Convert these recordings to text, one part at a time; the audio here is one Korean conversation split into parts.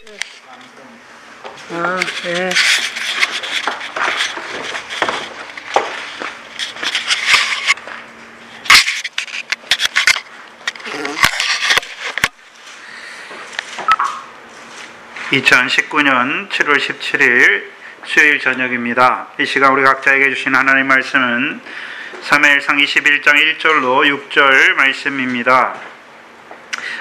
예. 2019년 7월 17일 수요일 저녁입니다. 이 시간 우리 각자에게 주신 하나님 말씀은 사무엘상 21장 1절로 6절 말씀입니다.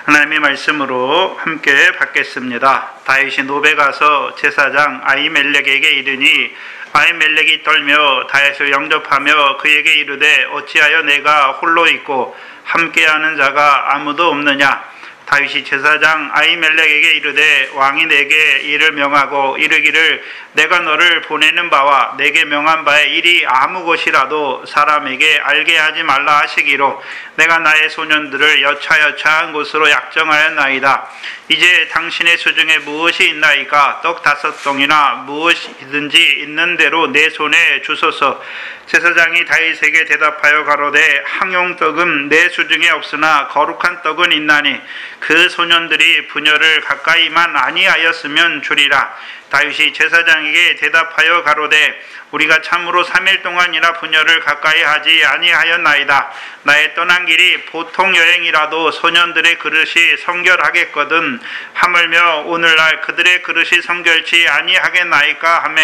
하나님의 말씀으로 함께 받겠습니다. 다윗이 노베 가서 제사장 아히멜렉에게 이르니 아히멜렉이 떨며 다윗을 영접하며 그에게 이르되 어찌하여 내가 홀로 있고 함께하는 자가 아무도 없느냐. 다윗이 제사장 아히멜렉에게 이르되 왕이 내게 이를 명하고 이르기를 내가 너를 보내는 바와 내게 명한 바의 일이 아무 것이라도 사람에게 알게 하지 말라 하시기로 내가 나의 소년들을 여차여차한 곳으로 약정하였나이다. 이제 당신의 수중에 무엇이 있나이까? 떡 5덩이나 무엇이든지 있는 대로 내 손에 주소서. 제사장이 다윗에게 대답하여 가로되 항용떡은 내 수중에 없으나 거룩한 떡은 있나니 그 소년들이 분열을 가까이만 아니하였으면 주리라. 다윗이 제사장에게 대답하여 가로되 우리가 참으로 3일 동안이나 분열을 가까이 하지 아니하였나이다. 나의 떠난 길이 보통 여행이라도 소년들의 그릇이 성결하겠거든. 하물며 오늘날 그들의 그릇이 성결치 아니하겠나이까 하며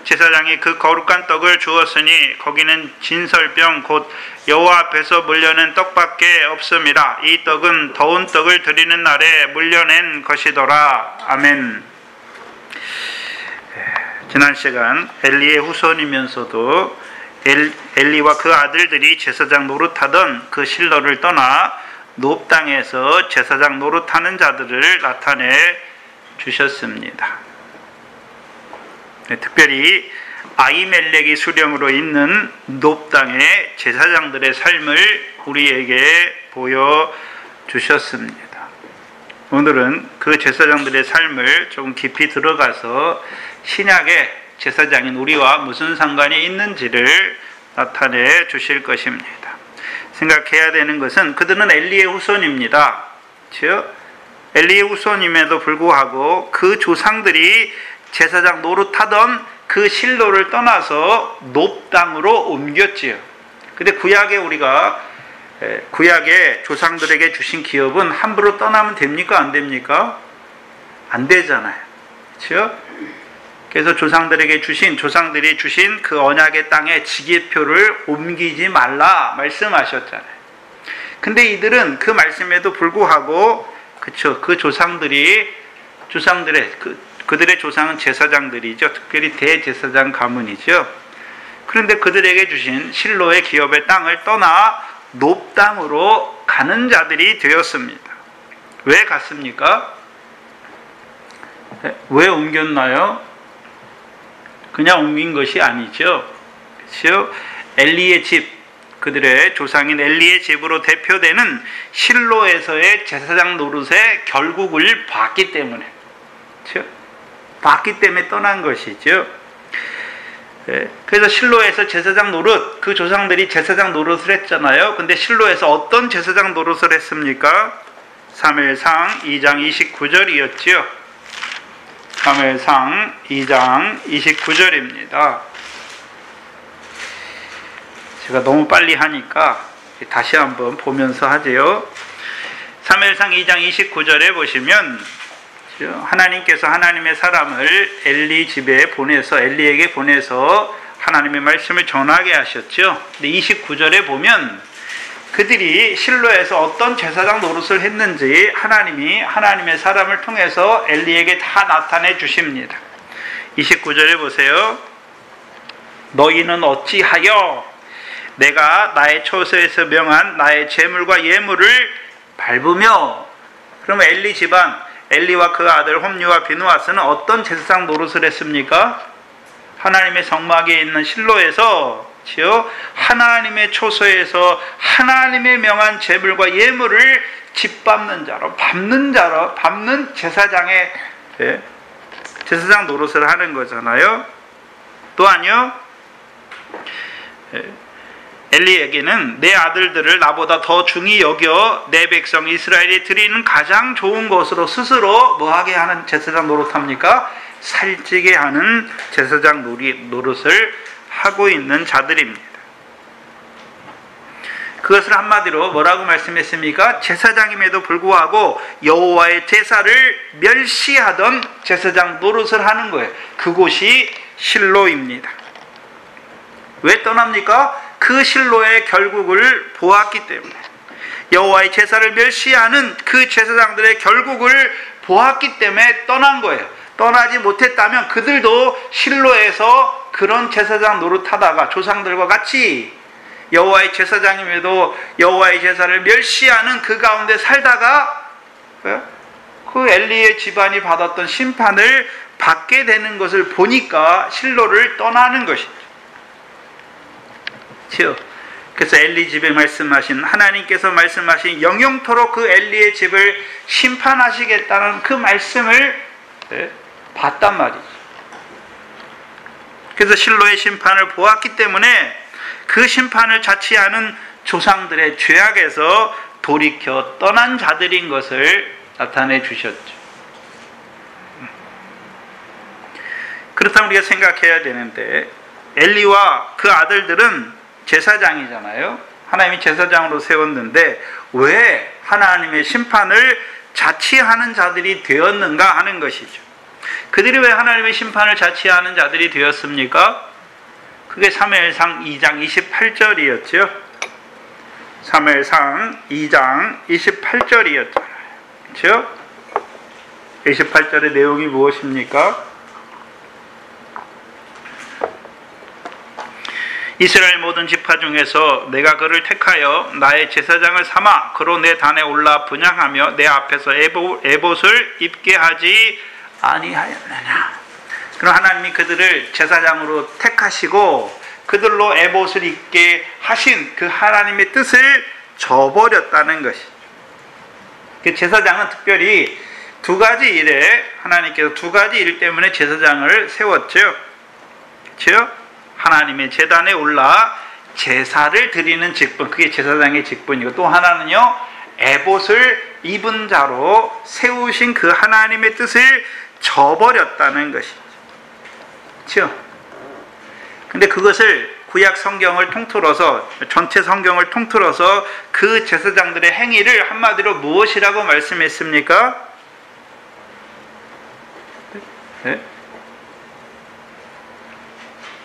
제사장이 그 거룩한 떡을 주었으니 거기는 진설병 곧 여호와 앞에서 물려낸 떡밖에 없음이라. 이 떡은 더운 떡을 드리는 날에 물려낸 것이더라. 아멘. 지난 시간 엘리의 후손이면서도 엘리와 그 아들들이 제사장 노릇하던 그 실로를 떠나 놉 땅에서 제사장 노릇하는 자들을 나타내 주셨습니다. 특별히 아히멜렉이 수령으로 있는 놉 땅의 제사장들의 삶을 우리에게 보여주셨습니다. 오늘은 그 제사장들의 삶을 좀 깊이 들어가서 신약의 제사장인 우리와 무슨 상관이 있는지를 나타내 주실 것입니다. 생각해야 되는 것은 그들은 엘리의 후손입니다. 즉 엘리의 후손임에도 불구하고 그 조상들이 제사장 노릇하던 그 실로를 떠나서 놉 땅으로 옮겼지요. 근데 구약의 조상들에게 주신 기업은 함부로 떠나면 됩니까? 안 됩니까? 안 되잖아요. 그렇죠? 그래서 조상들이 주신 그 언약의 땅에 지게표를 옮기지 말라 말씀하셨잖아요. 근데 이들은 그 말씀에도 불구하고 그 그들의 조상은 제사장들이죠. 특별히 대제사장 가문이죠. 그런데 그들에게 주신 실로의 기업의 땅을 떠나 놉 땅으로 가는 자들이 되었습니다. 왜 갔습니까? 왜 옮겼나요? 그냥 옮긴 것이 아니죠. 그렇죠? 엘리의 집, 그들의 조상인 엘리의 집으로 대표되는 실로에서의 제사장 노릇의 결국을 봤기 때문에, 그렇죠? 봤기 때문에 떠난 것이죠. 그래서 실로에서 제사장 노릇, 그 조상들이 제사장 노릇을 했잖아요. 근데 실로에서 어떤 제사장 노릇을 했습니까? 사무엘상 2장 29절이었죠. 사무엘상 2장 29절입니다. 제가 너무 빨리 하니까 다시 한번 보면서 하지요. 사무엘상 2장 29절에 보시면 하나님께서 하나님의 사람을 엘리에게 보내서 하나님의 말씀을 전하게 하셨죠. 근데 29절에 보면 그들이 실로에서 어떤 제사장 노릇을 했는지 하나님이 하나님의 사람을 통해서 엘리에게 다 나타내 주십니다. 29절에 보세요. 너희는 어찌하여 내가 나의 처소에서 명한 나의 제물과 예물을 밟으며. 그러면 엘리 집안, 엘리와 그 아들 홈리와 비누아스는 어떤 제사장 노릇을 했습니까? 하나님의 성막에 있는 실로에서 하나님의 초소에서 하나님의 명한 제물과 예물을 짓밟는 자로, 밟는 제사장의 제사장 노릇을 하는 거잖아요. 또한요, 엘리에게는 내 아들들을 나보다 더 중히 여겨 내 백성 이스라엘이 드리는 가장 좋은 것으로 스스로 뭐하게 하는 제사장 노릇합니까? 살찌게 하는 제사장 노릇을 하고 있는 자들입니다. 그것을 한마디로 뭐라고 말씀했습니까? 제사장임에도 불구하고 여호와의 제사를 멸시하던 제사장 노릇을 하는 거예요. 그곳이 실로입니다. 왜 떠납니까? 그 실로의 결국을 보았기 때문에, 여호와의 제사를 멸시하는 그 제사장들의 결국을 보았기 때문에 떠난 거예요. 떠나지 못했다면 그들도 실로에서 그런 제사장 노릇하다가 조상들과 같이 여호와의 제사장임에도 여호와의 제사를 멸시하는 그 가운데 살다가 그 엘리의 집안이 받았던 심판을 받게 되는 것을 보니까 실로를 떠나는 것이죠. 그래서 엘리 집에 말씀하신, 하나님께서 말씀하신 영영토록 그 엘리의 집을 심판하시겠다는 그 말씀을 봤단 말이죠. 그래서 실로의 심판을 보았기 때문에 그 심판을 자취하는 조상들의 죄악에서 돌이켜 떠난 자들인 것을 나타내 주셨죠. 그렇다면 우리가 생각해야 되는데, 엘리와 그 아들들은 제사장이잖아요. 하나님이 제사장으로 세웠는데 왜 하나님의 심판을 자취하는 자들이 되었는가 하는 것이죠. 그들이 왜 하나님의 심판을 자취하는 자들이 되었습니까? 그게 사무엘상 2장 28절이었죠. 사무엘상 2장 28절이었잖아요. 그렇죠? 28절의 내용이 무엇입니까? 이스라엘 모든 지파 중에서 내가 그를 택하여 나의 제사장을 삼아 그로 내 단에 올라 분향하며 내 앞에서 에봇을 입게 하지 아니하였느냐. 그럼 하나님이 그들을 제사장으로 택하시고 그들로 에봇을 입게 하신 그 하나님의 뜻을 저버렸다는 것이죠. 제사장은 특별히 두 가지 일에, 하나님께서 두 가지 일 때문에 제사장을 세웠죠. 그렇죠? 하나님의 제단에 올라 제사를 드리는 직분, 그게 제사장의 직분이고, 또 하나는요, 에봇을 입은 자로 세우신 그 하나님의 뜻을 저버렸다는 것이죠. 그렇죠? 근데 그것을 구약 성경을 통틀어서, 전체 성경을 통틀어서 그 제사장들의 행위를 한마디로 무엇이라고 말씀했습니까? 네?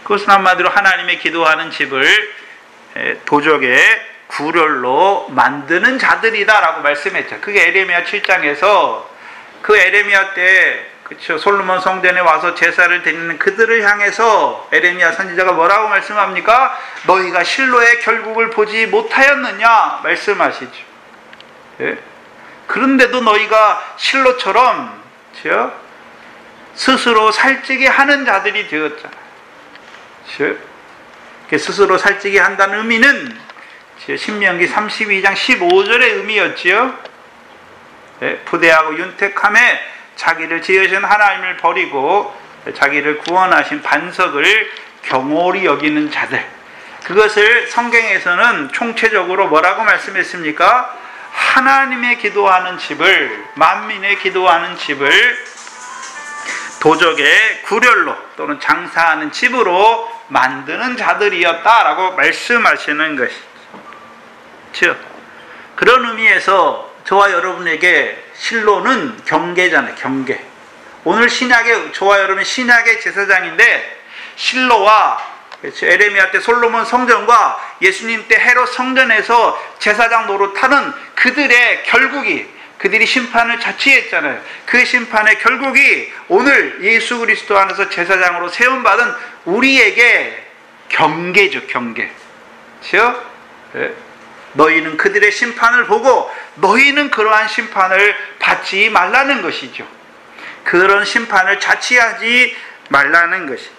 그것은 한마디로 하나님의 기도하는 집을 도적의 구렬로 만드는 자들이다 라고 말씀했죠. 그게 에레미야 7장에서 그 에레미야 때, 그렇죠, 솔로몬 성전에 와서 제사를 드리는 그들을 향해서 에레미야 선지자가 뭐라고 말씀합니까? 너희가 실로의 결국을 보지 못하였느냐 말씀하시죠. 예? 그런데도 너희가 실로처럼, 그렇죠? 스스로 살찌게 하는 자들이 되었잖아요. 스스로 살찌게 한다는 의미는 신명기 32장 15절의 의미였지요. 부대하고 윤택함에 자기를 지으신 하나님을 버리고 자기를 구원하신 반석을 경홀히 여기는 자들, 그것을 성경에서는 총체적으로 뭐라고 말씀했습니까? 하나님의 기도하는 집을, 만민의 기도하는 집을 도적의 구렬로 또는 장사하는 집으로 만드는 자들이었다라고 말씀하시는 것이죠. 그런 의미에서 저와 여러분에게 실로는 경계잖아요. 경계. 오늘 신약의, 저와 여러분 신약의 제사장인데, 실로와, 그렇죠, 에레미야 때 솔로몬 성전과 예수님 때 헤롯 성전에서 제사장 노릇하는 그들의 결국이, 그들이 심판을 자취했잖아요. 그 심판의 결국이 오늘 예수 그리스도 안에서 제사장으로 세움받은 우리에게 경계죠. 경계. 그렇죠? 네. 너희는 그들의 심판을 보고 너희는 그러한 심판을 받지 말라는 것이죠. 그런 심판을 자취하지 말라는 것이죠.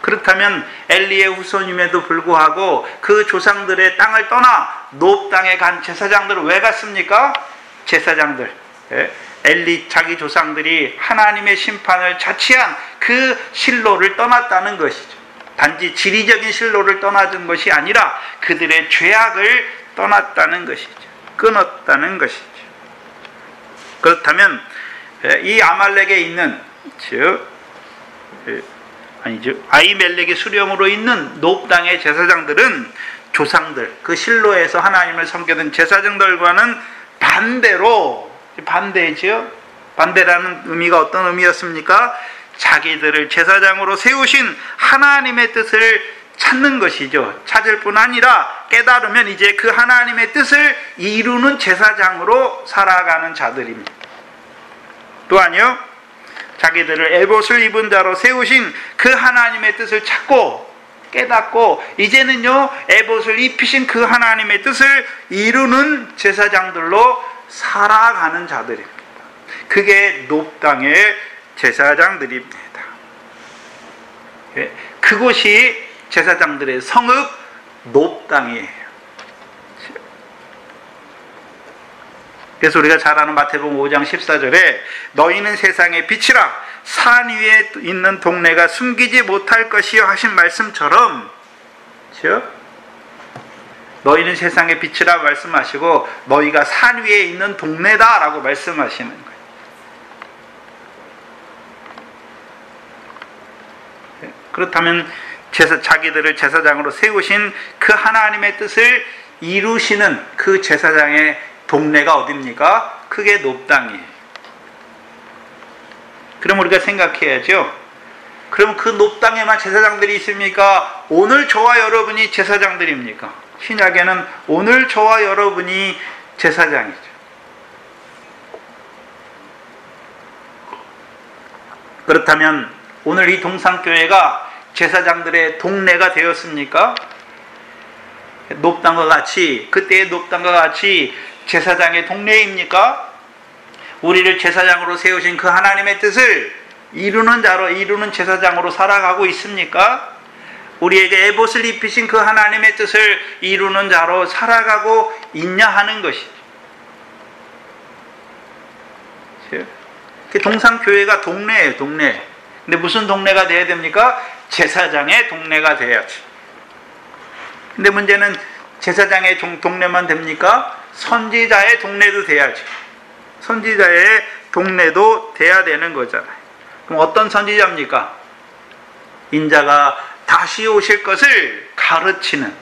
그렇다면 엘리의 후손임에도 불구하고 그 조상들의 땅을 떠나 노브 땅에 간 제사장들은 왜 갔습니까? 제사장들, 엘리 자기 조상들이 하나님의 심판을 자취한 그 실로를 떠났다는 것이죠. 단지 지리적인 실로를 떠나준 것이 아니라 그들의 죄악을 떠났다는 것이죠. 끊었다는 것이죠. 그렇다면 이 아말렉에 있는 아히멜렉의 수령으로 있는 놉 땅의 제사장들은 조상들, 그 실로에서 하나님을 섬기던 제사장들과는 반대죠. 반대라는 의미가 어떤 의미였습니까? 자기들을 제사장으로 세우신 하나님의 뜻을 찾는 것이죠. 찾을 뿐 아니라 깨달으면 이제 그 하나님의 뜻을 이루는 제사장으로 살아가는 자들입니다. 또한요, 자기들을 에봇을 입은 자로 세우신 그 하나님의 뜻을 찾고 깨닫고 이제는요, 에봇을 입히신 그 하나님의 뜻을 이루는 제사장들로 살아가는 자들입니다. 그게 놉 땅의 제사장들입니다. 그곳이 제사장들의 성읍 놉 땅이에요. 그래서 우리가 잘 아는 마태복음 5장 14절에 너희는 세상의 빛이라 산 위에 있는 동네가 숨기지 못할 것이요 하신 말씀처럼, 그렇죠? 너희는 세상의 빛이라 말씀하시고 너희가 산 위에 있는 동네다 라고 말씀하시는 거예요. 그렇다면 자기들을 제사장으로 세우신 그 하나님의 뜻을 이루시는 그 제사장의 동네가 어디입니까? 그게 놉 땅이에요. 그럼 우리가 생각해야죠. 그럼 그 놉 땅에만 제사장들이 있습니까? 오늘 저와 여러분이 제사장들입니까? 신약에는 오늘 저와 여러분이 제사장이죠. 그렇다면 오늘 이 동산교회가 제사장들의 동네가 되었습니까? 놉 땅과 같이, 그때의 놉 땅과 같이 제사장의 동네입니까? 우리를 제사장으로 세우신 그 하나님의 뜻을 이루는 제사장으로 살아가고 있습니까? 우리에게 에봇을 입히신 그 하나님의 뜻을 이루는 자로 살아가고 있냐 하는 것이죠. 동산교회가 동네예요, 동네. 근데 무슨 동네가 돼야 됩니까? 제사장의 동네가 돼야지. 근데 문제는 제사장의 동네만 됩니까? 선지자의 동네도 돼야죠. 선지자의 동네도 돼야 되는 거잖아요. 그럼 어떤 선지자입니까? 인자가 다시 오실 것을 가르치는,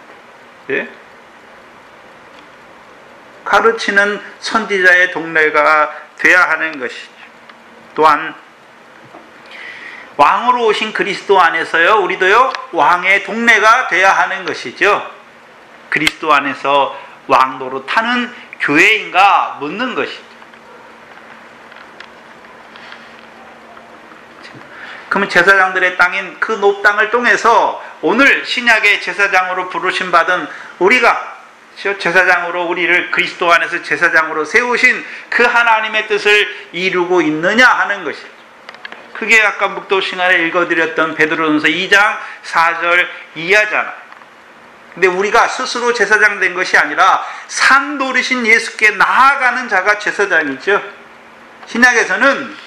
가르치는 선지자의 동네가 돼야 하는 것이죠. 또한 왕으로 오신 그리스도 안에서요, 우리도요, 왕의 동네가 돼야 하는 것이죠. 그리스도 안에서 왕 노릇하는 교회인가 묻는 것이죠. 그러면 제사장들의 땅인 그 놉 땅을 통해서 오늘 신약의 제사장으로 부르심 받은 우리가 제사장으로 우리를 그리스도 안에서 제사장으로 세우신 그 하나님의 뜻을 이루고 있느냐 하는 것이죠. 그게 아까 묵도 시간에 읽어드렸던 베드로전서 2장 4절 이하잖아요. 근데 우리가 스스로 제사장 된 것이 아니라 산 돌이신 예수께 나아가는 자가 제사장이죠. 신약에서는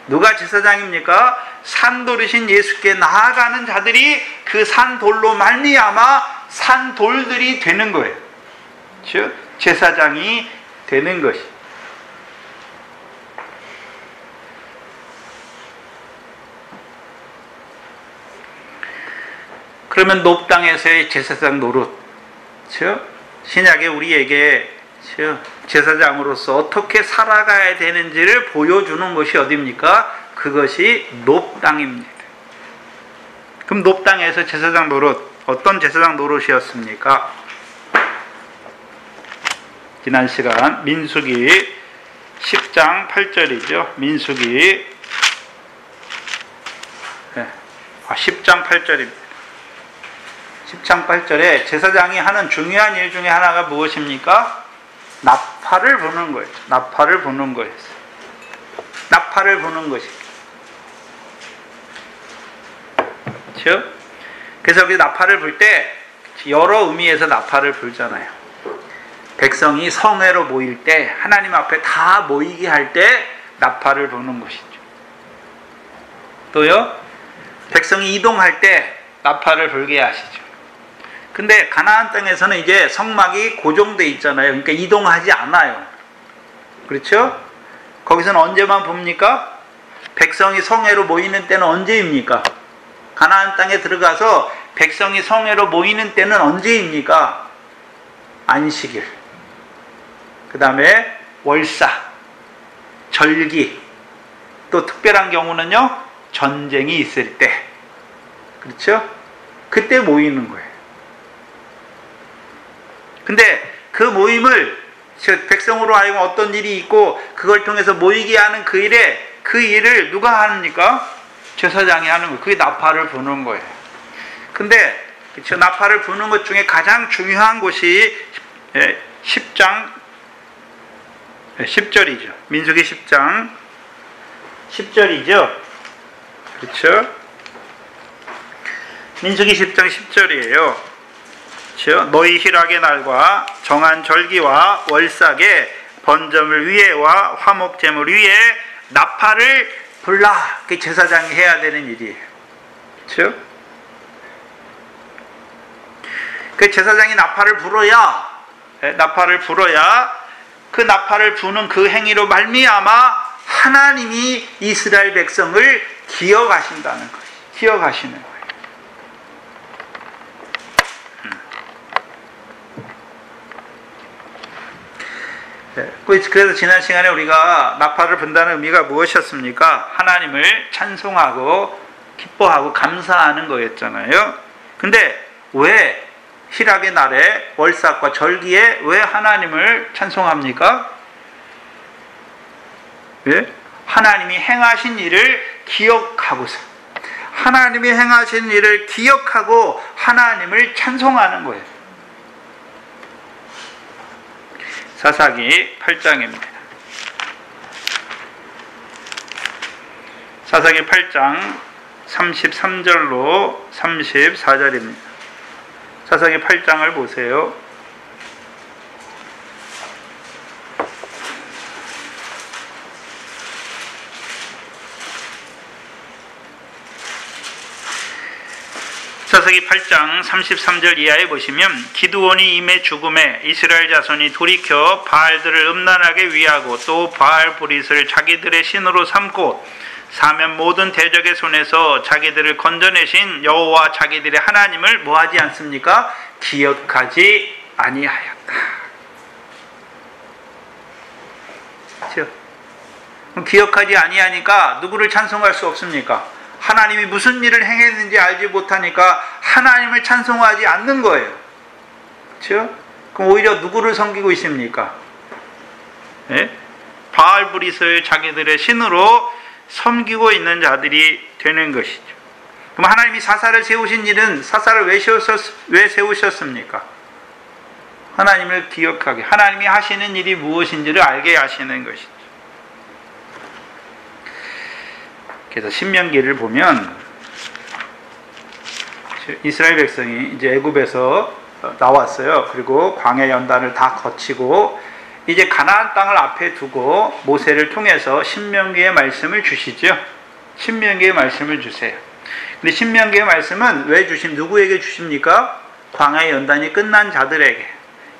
누가 제사장입니까? 산 돌이신 예수께 나아가는 자들이 그 산 돌로 말미암아 산 돌들이 되는 거예요. 즉 제사장이 되는 것이. 그러면 놉 땅에서의 제사장 노릇, 신약에 우리에게 제사장으로서 어떻게 살아가야 되는지를 보여주는 것이 어디입니까? 그것이 놉 땅입니다. 그럼 놉 땅에서 제사장 노릇, 어떤 제사장 노릇이었습니까? 지난 시간 민수기 10장 8절이죠. 민수기 10장 8절입니다. 10장 8절에 제사장이 하는 중요한 일 중에 하나가 무엇입니까? 나팔을 부는 거예요. 나팔을 부는 거였어요. 나팔을 부는 것이. 그렇죠? 그래서 여기 나팔을 불 때 여러 의미에서 나팔을 불잖아요. 백성이 성회로 모일 때, 하나님 앞에 다 모이게 할 때 나팔을 부는 것이죠. 또요, 백성이 이동할 때 나팔을 불게 하시죠. 근데 가나안 땅에서는 이제 성막이 고정돼 있잖아요. 그러니까 이동하지 않아요. 그렇죠? 거기서는 언제만 봅니까? 백성이 성회로 모이는 때는 언제입니까? 가나안 땅에 들어가서 백성이 성회로 모이는 때는 언제입니까? 안식일, 그 다음에 월사, 절기, 또 특별한 경우는요, 전쟁이 있을 때, 그렇죠? 그때 모이는 거예요. 근데 그 모임을 백성으로 하여금 어떤 일이 있고 그걸 통해서 모이게 하는 그 일을 누가 합니까? 제사장이 하는 거예요. 그게 나팔을 부는 거예요. 근데 저 나팔을 부는 것 중에 가장 중요한 곳이 10장 10절이죠. 민수기 10장 10절이죠. 그렇죠? 민수기 10장 10절이에요. 그렇죠? 너희 희락의 날과 정한 절기와 월삭의 번점을 위에와 화목제물 위에 나팔을 불라. 그게 제사장이 해야 되는 일이에요. 그렇죠? 그 제사장이 나팔을 불어야 그 나팔을 부는 그 행위로 말미암아 하나님이 이스라엘 백성을 기억하신다는 것이 기억하시는 거예요. 그래서 지난 시간에 우리가 나팔을 분다는 의미가 무엇이었습니까? 하나님을 찬송하고 기뻐하고 감사하는 거였잖아요. 근데 왜 희락의 날에 월삭과 절기에 왜 하나님을 찬송합니까? 왜? 하나님이 행하신 일을 기억하고서 하나님이 행하신 일을 기억하고 하나님을 찬송하는 거예요. 사사기 8장입니다. 사사기 8장 33절로 34절입니다. 사사기 8장을 보세요. 사사기 8장 33절 이하에 보시면 기드온이 임해 죽음에 이스라엘 자손이 돌이켜 바알들을 음란하게 위하고 또 바알 브릿을 자기들의 신으로 삼고 사면 모든 대적의 손에서 자기들을 건져내신 여호와 자기들의 하나님을 뭐하지 않습니까? 기억하지 아니하였다. 그렇죠? 그럼 기억하지 아니하니까 누구를 찬송할 수 없습니까? 하나님이 무슨 일을 행했는지 알지 못하니까 하나님을 찬송하지 않는 거예요. 그렇죠? 그럼 오히려 누구를 섬기고 있습니까? 네? 바알 브릿을 자기들의 신으로 섬기고 있는 자들이 되는 것이죠. 그럼 하나님이 사사를 세우신 일은 사사를 왜 세우셨습니까? 하나님을 기억하게, 하나님이 하시는 일이 무엇인지를 알게 하시는 것이죠. 그래서 신명기를 보면 이스라엘 백성이 이제 애굽에서 나왔어요. 그리고 광야 연단을 다 거치고 이제 가나안 땅을 앞에 두고 모세를 통해서 신명기의 말씀을 주시죠. 신명기의 말씀을 주세요. 근데 신명기의 말씀은 왜 누구에게 주십니까? 광야 연단이 끝난 자들에게,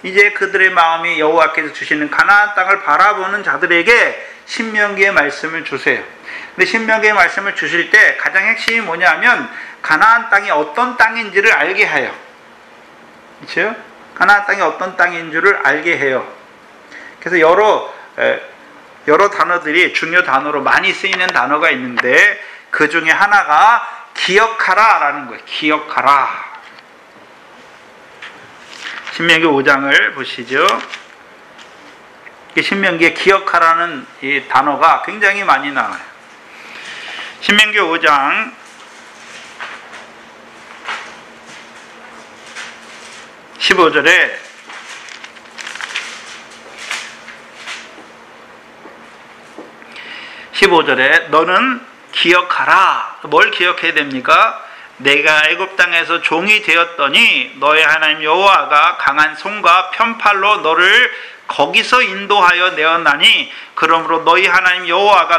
이제 그들의 마음이 여호와께서 주시는 가나안 땅을 바라보는 자들에게 신명기의 말씀을 주세요. 근데 신명기의 말씀을 주실 때 가장 핵심이 뭐냐면 가나안 땅이 어떤 땅인지를 알게 해요. 그렇죠? 가나안 땅이 어떤 땅인 줄을 알게 해요. 그래서 여러 단어들이 중요 단어로 많이 쓰이는 단어가 있는데 그 중에 하나가 기억하라 라는 거예요. 기억하라. 신명기 5장을 보시죠. 신명기에 기억하라는 이 단어가 굉장히 많이 나와요. 신명기 5장 15절에 너는 기억하라. 뭘 기억해야 됩니까? 내가 애굽 땅에서 종이 되었더니 너의 하나님 여호와가 강한 손과 편팔로 너를 거기서 인도하여 내었나니 그러므로 너희 하나님 여호와가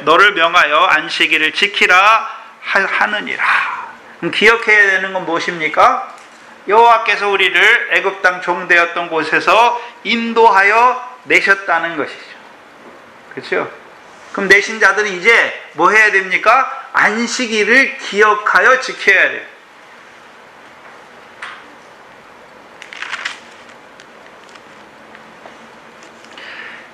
너를 명하여 안식일을 지키라 하느니라. 그럼 기억해야 되는 건 무엇입니까? 여호와께서 우리를 애굽 땅 종되었던 곳에서 인도하여 내셨다는 것이죠. 그렇죠? 그럼 내신 자들은 이제 뭐 해야 됩니까? 안식일을 기억하여 지켜야 돼요.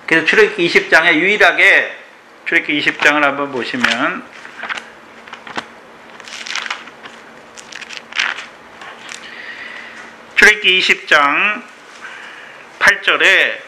그래서 출애굽기 20장에 유일하게 출애굽기 20장을 한번 보시면 출애굽기 20장 8절에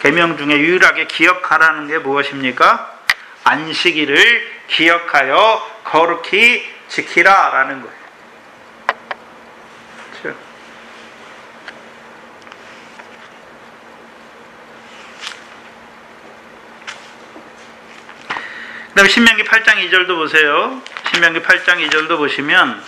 계명 중에 유일하게 기억하라는 게 무엇입니까? 안식일을 기억하여 거룩히 지키라 라는 거예요. 그렇죠? 그 다음에 신명기 8장 2절도 보세요. 신명기 8장 2절도 보시면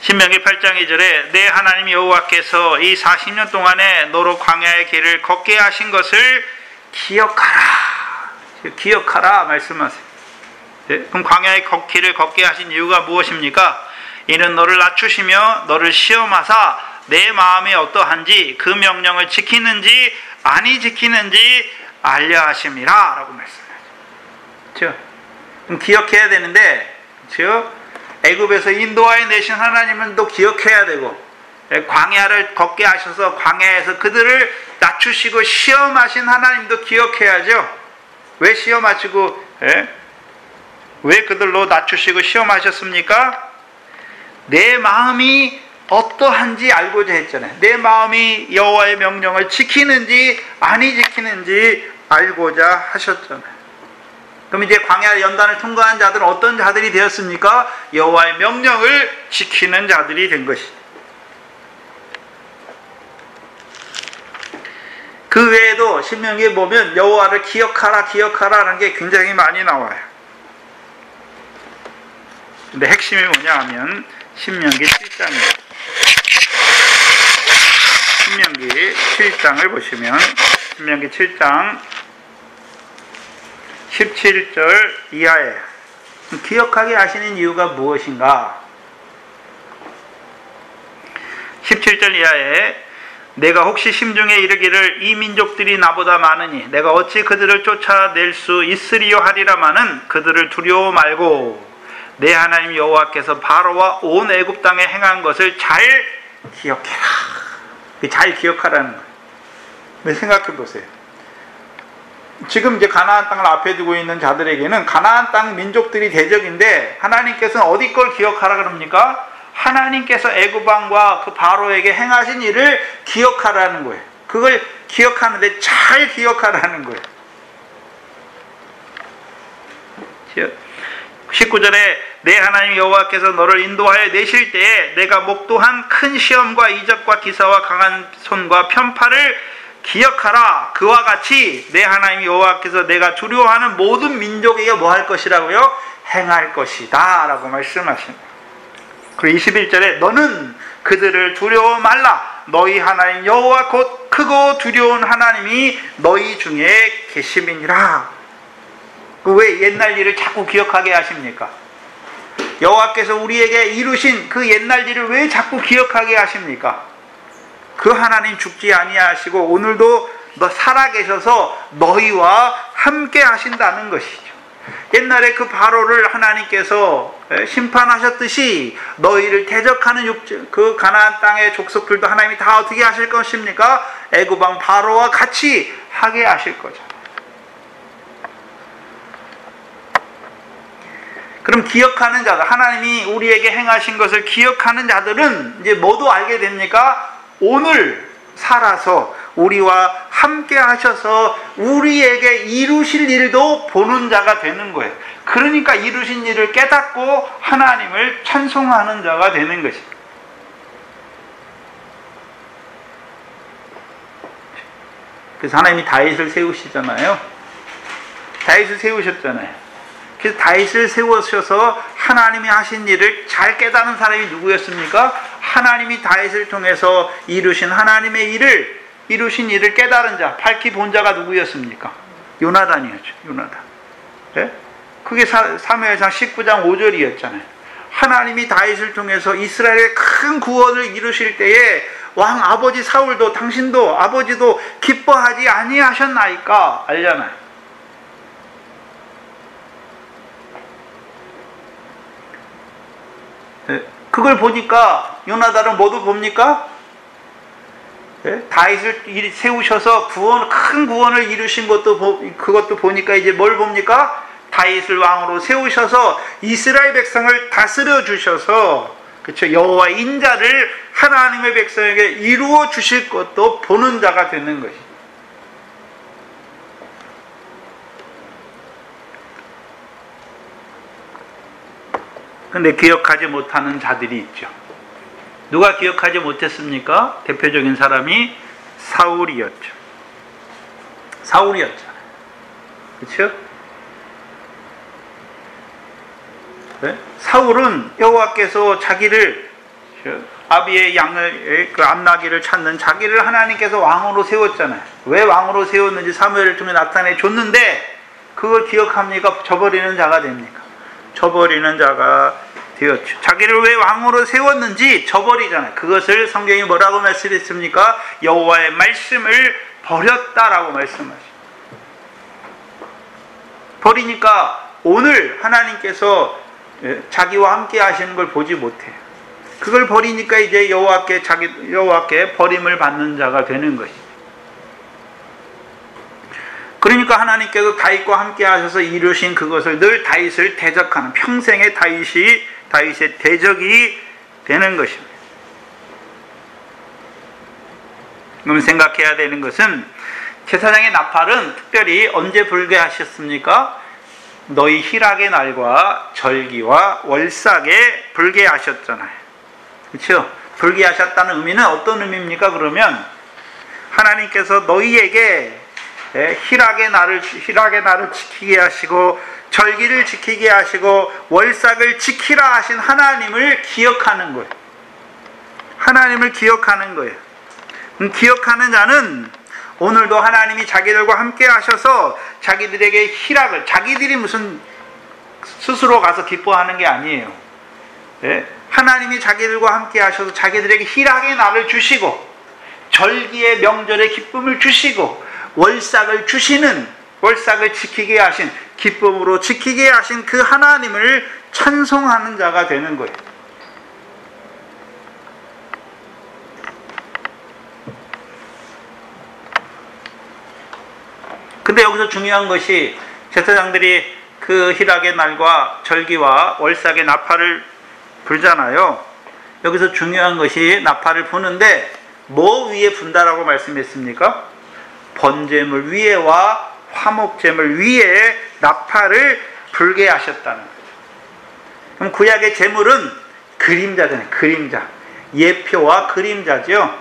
신명기 8장 2절에 내 하나님 여호와께서 이 40년 동안에 너로 광야의 길을 걷게 하신 것을 기억하라 말씀하세요. 네? 그럼 광야의 길을 걷게 하신 이유가 무엇입니까? 이는 너를 낮추시며 너를 시험하사 내 마음이 어떠한지 그 명령을 지키는지 아니 지키는지 알려 하심이라 라고 말씀하죠. 그렇죠? 그럼 기억해야 되는데, 그렇죠? 애굽에서 인도하여 내신 하나님은 또 기억해야 되고, 광야를 걷게 하셔서 광야에서 그들을 낮추시고 시험하신 하나님도 기억해야죠. 왜 시험하시고, 왜 그들로 낮추시고 시험하셨습니까? 내 마음이 어떠한지 알고자 했잖아요. 내 마음이 여호와의 명령을 지키는지 아니 지키는지 알고자 하셨잖아요. 그럼 이제 광야 연단을 통과한 자들은 어떤 자들이 되었습니까? 여호와의 명령을 지키는 자들이 된 것이죠. 그 외에도 신명기에 보면 여호와를 기억하라라는 게 굉장히 많이 나와요. 근데 핵심이 뭐냐 하면 신명기 7장입니다. 신명기 7장을 보시면 신명기 7장 17절 이하에 기억하게 하시는 이유가 무엇인가? 17절 이하에 내가 혹시 심중에 이르기를 이 민족들이 나보다 많으니 내가 어찌 그들을 쫓아낼 수 있으리요 하리라마는 그들을 두려워 말고 내 하나님 여호와께서 바로와 온 애굽 땅에 행한 것을 잘 기억해라. 잘 기억하라는 거예요. 생각해 보세요. 지금 이제 가나안 땅을 앞에 두고 있는 자들에게는 가나안 땅 민족들이 대적인데 하나님께서는 어디 걸 기억하라 그럽니까? 하나님께서 애굽 왕과 그 바로에게 행하신 일을 기억하라는 거예요. 그걸 기억하는데 잘 기억하라는 거예요. 19절에 내 하나님 여호와께서 너를 인도하여 내실 때에 내가 목도한 큰 시험과 이적과 기사와 강한 손과 편파를 기억하라. 그와 같이 내 하나님 여호와께서 내가 두려워하는 모든 민족에게 뭐 할 것이라고요? 행할 것이다 라고 말씀하십니다. 그리고 21절에 너는 그들을 두려워 말라. 너희 하나님 여호와 곧 크고 두려운 하나님이 너희 중에 계심이니라. 왜 옛날 일을 자꾸 기억하게 하십니까? 여호와께서 우리에게 이루신 그 옛날 일을 왜 자꾸 기억하게 하십니까? 그 하나님 죽지 아니하시고 오늘도 너 살아계셔서 너희와 함께 하신다는 것이죠. 옛날에 그 바로를 하나님께서 심판하셨듯이 너희를 대적하는 그 가나안 땅의 족속들도 하나님이 다 어떻게 하실 것입니까? 애굽 왕 바로와 같이 하게 하실 거죠. 그럼 기억하는 자들, 하나님이 우리에게 행하신 것을 기억하는 자들은 이제 뭐도 알게 됩니까? 오늘 살아서 우리와 함께 하셔서 우리에게 이루실 일도 보는 자가 되는 거예요. 그러니까 이루신 일을 깨닫고 하나님을 찬송하는 자가 되는 것입니다. 그래서 하나님이 다윗을 세우시잖아요. 다윗을 세우셨잖아요. 그래서 다윗을 세우셔서 하나님이 하신 일을 잘 깨닫는 사람이 누구였습니까? 하나님이 다윗을 통해서 이루신 하나님의 일을, 이루신 일을 깨달은 자, 밝히 본 자가 누구였습니까? 요나단이었죠. 요나단. 네? 그게 사무엘상 19장 5절이었잖아요. 하나님이 다윗을 통해서 이스라엘의 큰 구원을 이루실 때에 왕 아버지 사울도 당신도 아버지도 기뻐하지 아니하셨나이까 알잖아요. 네? 그걸 보니까 요나단은 뭐도 봅니까? 네? 다윗을 세우셔서 큰 구원을 이루신 그것도 보니까 이제 뭘 봅니까? 다윗을 왕으로 세우셔서 이스라엘 백성을 다스려 주셔서, 그렇죠, 여호와의 인자를 하나님의 백성에게 이루어 주실 것도 보는 자가 되는 것이. 근데 기억하지 못하는 자들이 있죠. 누가 기억하지 못했습니까? 대표적인 사람이 사울이었죠. 사울이었잖아요. 그렇죠? 네? 사울은 여호와께서 자기를, 아비의 양을, 그 암나귀를 찾는 자기를 하나님께서 왕으로 세웠잖아요. 왜 왕으로 세웠는지 사무엘을 통해 나타내 줬는데 그걸 기억합니까? 저버리는 자가 됩니까? 저버리는 자가 되었죠. 자기를 왜 왕으로 세웠는지 저버리잖아요. 그것을 성경이 뭐라고 말씀했습니까? 여호와의 말씀을 버렸다라고 말씀하십니다. 버리니까 오늘 하나님께서 자기와 함께 하시는 걸 보지 못해요. 그걸 버리니까 이제 여호와께 버림을 받는 자가 되는 것이죠. 그러니까 하나님께서 다윗과 함께 하셔서 이루신 그것을 늘 다윗을 대적하는, 평생의 다윗의 대적이 되는 것입니다. 그럼 생각해야 되는 것은 제사장의 나팔은 특별히 언제 불게 하셨습니까? 너희 희락의 날과 절기와 월삭에 불게 하셨잖아요. 그렇죠? 불게 하셨다는 의미는 어떤 의미입니까? 그러면 하나님께서 너희에게 희락의 날을 지키게 하시고 절기를 지키게 하시고 월삭을 지키라 하신 하나님을 기억하는 거예요. 하나님을 기억하는 거예요. 기억하는 자는 오늘도 하나님이 자기들과 함께 하셔서 자기들에게 희락을, 자기들이 무슨 스스로 가서 기뻐하는 게 아니에요. 네? 하나님이 자기들과 함께 하셔서 자기들에게 희락의 날을 주시고 절기의 명절의 기쁨을 주시고 월삭을 주시는, 월삭을 지키게 하신, 기쁨으로 지키게 하신 그 하나님을 찬송하는 자가 되는 거예요. 근데 여기서 중요한 것이 제사장들이 그 희락의 날과 절기와 월삭의 나팔을 불잖아요. 여기서 중요한 것이 나팔을 부는데 뭐 위에 분다라고 말씀했습니까? 번제물 위에와 화목제물 위에 나팔을 불게 하셨다는 거죠. 그럼 구약의 제물은 그림자잖아요. 그림자. 예표와 그림자죠.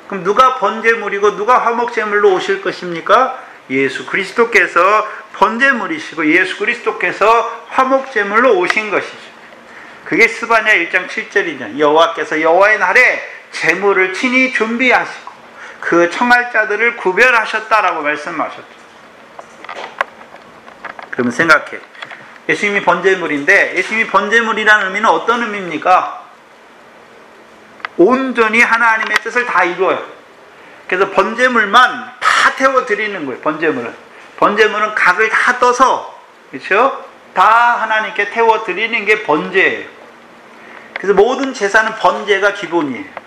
그럼 누가 번제물이고 누가 화목제물로 오실 것입니까? 예수 그리스도께서 번제물이시고 예수 그리스도께서 화목제물로 오신 것이죠. 그게 스바냐 1장 7절이죠. 여호와께서 여호와의 날에 제물을 친히 준비하시고 그 청할 자들을 구별하셨다라고 말씀하셨죠. 그러면 생각해. 예수님이 번제물인데 예수님이 번제물이라는 의미는 어떤 의미입니까? 온전히 하나님의 뜻을 다 이루어요. 그래서 번제물만 다 태워드리는 거예요. 번제물은 각을 다 떠서, 그렇죠? 다 하나님께 태워드리는 게 번제예요. 그래서 모든 제사는 번제가 기본이에요.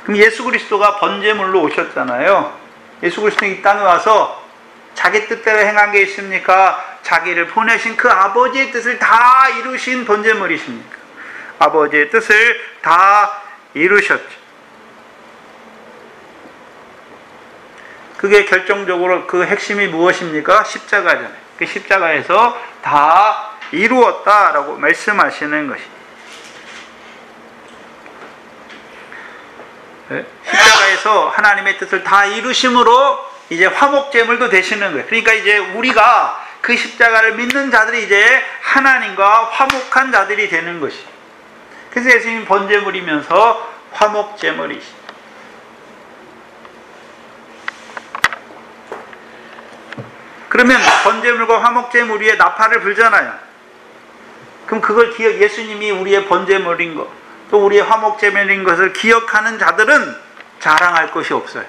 그럼 예수 그리스도가 번제물로 오셨잖아요. 예수 그리스도 이 땅에 와서 자기 뜻대로 행한 게 있습니까? 자기를 보내신 그 아버지의 뜻을 다 이루신 번제물이십니까? 아버지의 뜻을 다 이루셨죠. 그게 결정적으로 그 핵심이 무엇입니까? 십자가잖아요. 그 십자가에서 다 이루었다라고 말씀하시는 것입니다. 십자가에서 하나님의 뜻을 다 이루심으로 이제 화목제물도 되시는 거예요. 그러니까 이제 우리가 그 십자가를 믿는 자들이 이제 하나님과 화목한 자들이 되는 것이. 그래서 예수님 번제물이면서 화목제물이시. 그러면 번제물과 화목제물 위에 나팔을 불잖아요. 그럼 그걸 예수님이 우리의 번제물인 것, 또 우리의 화목제물인 것을 기억하는 자들은 자랑할 것이 없어요.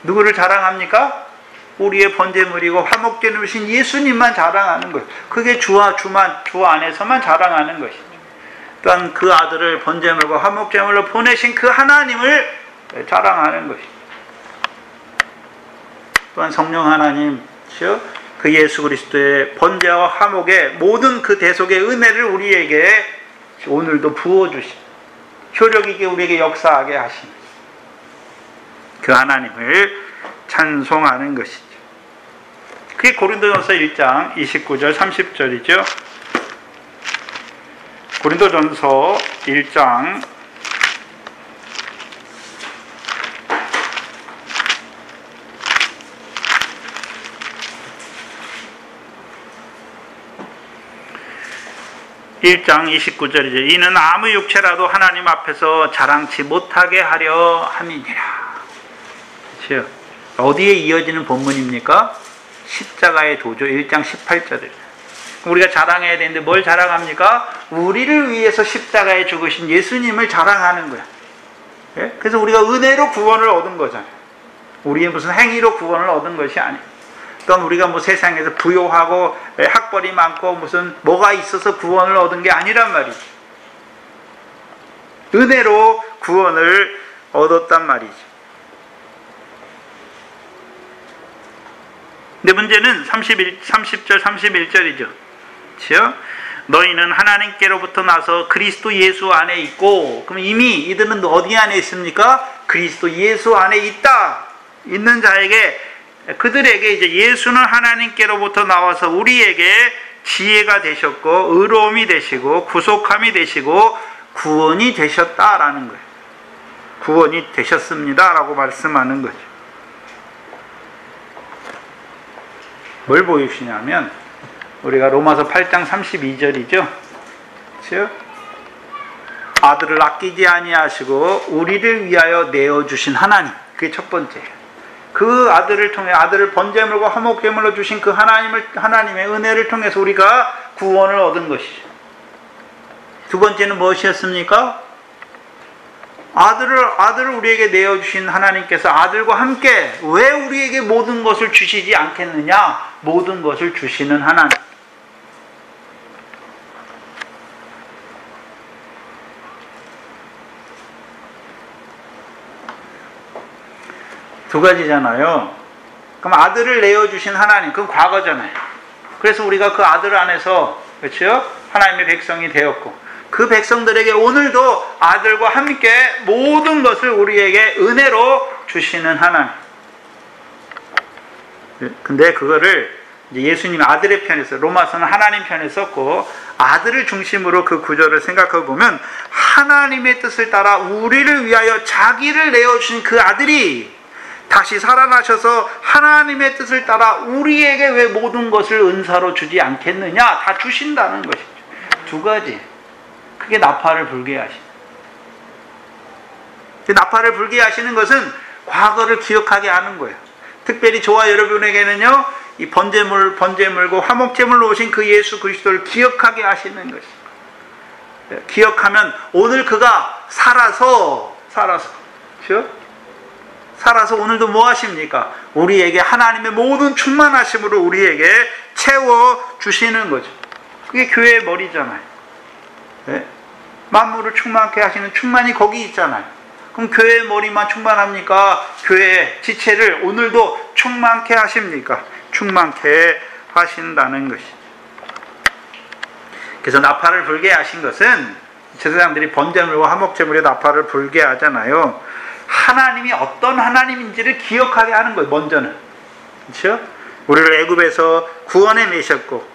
누구를 자랑합니까? 우리의 번제물이고 화목제물이신 예수님만 자랑하는 거예요. 그게 주 안에서만 자랑하는 것이죠. 또한 그 아들을 번제물과 화목제물로 보내신 그 하나님을 자랑하는 것이죠. 또한 성령 하나님이죠. 그 예수 그리스도의 번제와 화목의 모든 그 대속의 은혜를 우리에게 오늘도 부어주신, 효력 있게 우리에게 역사하게 하신 그 하나님을 찬송하는 것이죠. 그게 고린도전서 1장 29절 30절이죠. 고린도전서 1장 29절이죠. 이는 아무 육체라도 하나님 앞에서 자랑치 못하게 하려 함이니라. 그렇죠? 어디에 이어지는 본문입니까? 십자가의 도죠. 1장 18절이에요. 우리가 자랑해야 되는데 뭘 자랑합니까? 우리를 위해서 십자가에 죽으신 예수님을 자랑하는 거야. 예? 그래서 우리가 은혜로 구원을 얻은 거잖아요. 우리의 무슨 행위로 구원을 얻은 것이 아니에요. 또는 우리가 뭐 세상에서 부요하고 학벌이 많고 무슨 뭐가 있어서 구원을 얻은 게 아니란 말이죠. 은혜로 구원을 얻었단 말이죠. 근데 문제는 30절 31절이죠. 그렇죠? 너희는 하나님께로부터 나서 그리스도 예수 안에 있고, 그럼 이미 이들은 어디 안에 있습니까? 그리스도 예수 안에 있는 자에게, 그들에게 이제 예수는 하나님께로부터 나와서 우리에게 지혜가 되셨고 의로움이 되시고 구속함이 되시고 구원이 되셨다라는 거예요. 구원이 되셨습니다라고 말씀하는 거죠. 뭘 보여주시냐면 우리가 로마서 8장 32절이죠. 그렇죠? 아들을 아끼지 아니하시고 우리를 위하여 내어주신 하나님, 그게 첫 번째예요. 그 아들을 통해, 아들을 번제물과 화목제물로 주신 그 하나님의 은혜를 통해서 우리가 구원을 얻은 것이죠. 두 번째는 무엇이었습니까? 아들을 우리에게 내어주신 하나님께서 아들과 함께 왜 우리에게 모든 것을 주시지 않겠느냐? 모든 것을 주시는 하나님. 두 가지잖아요. 그럼 아들을 내어주신 하나님, 그건 과거잖아요. 그래서 우리가 그 아들 안에서, 그렇죠? 하나님의 백성이 되었고, 그 백성들에게 오늘도 아들과 함께 모든 것을 우리에게 은혜로 주시는 하나님. 근데 그거를 이제 예수님이 아들의 편에서, 로마서는 하나님 편에 썼고, 아들을 중심으로 그 구절을 생각해 보면 하나님의 뜻을 따라 우리를 위하여 자기를 내어주신 그 아들이 다시 살아나셔서 하나님의 뜻을 따라 우리에게 왜 모든 것을 은사로 주지 않겠느냐? 다 주신다는 것이죠. 두 가지. 그게 나팔을 불게 하시는. 나팔을 불게 하시는 것은 과거를 기억하게 하는 거예요. 특별히 저와 여러분에게는요, 이 번제물과 화목제물로 오신 그 예수 그리스도를 기억하게 하시는 것이죠. 기억하면 오늘 그가 살아서, 그렇죠? 살아서 오늘도 뭐 하십니까? 우리에게 하나님의 모든 충만하심으로 우리에게 채워주시는 거죠. 그게 교회의 머리잖아요. 네? 만물을 충만케 하시는 충만이 거기 있잖아요. 그럼 교회의 머리만 충만합니까? 교회의 지체를 오늘도 충만케 하십니까? 충만케 하신다는 것이죠. 그래서 나팔을 불게 하신 것은 제사장들이 번제물과 화목제물에 나팔을 불게 하잖아요. 하나님이 어떤 하나님인지를 기억하게 하는 거예요. 먼저는, 그렇죠? 우리를 애굽에서 구원해 내셨고,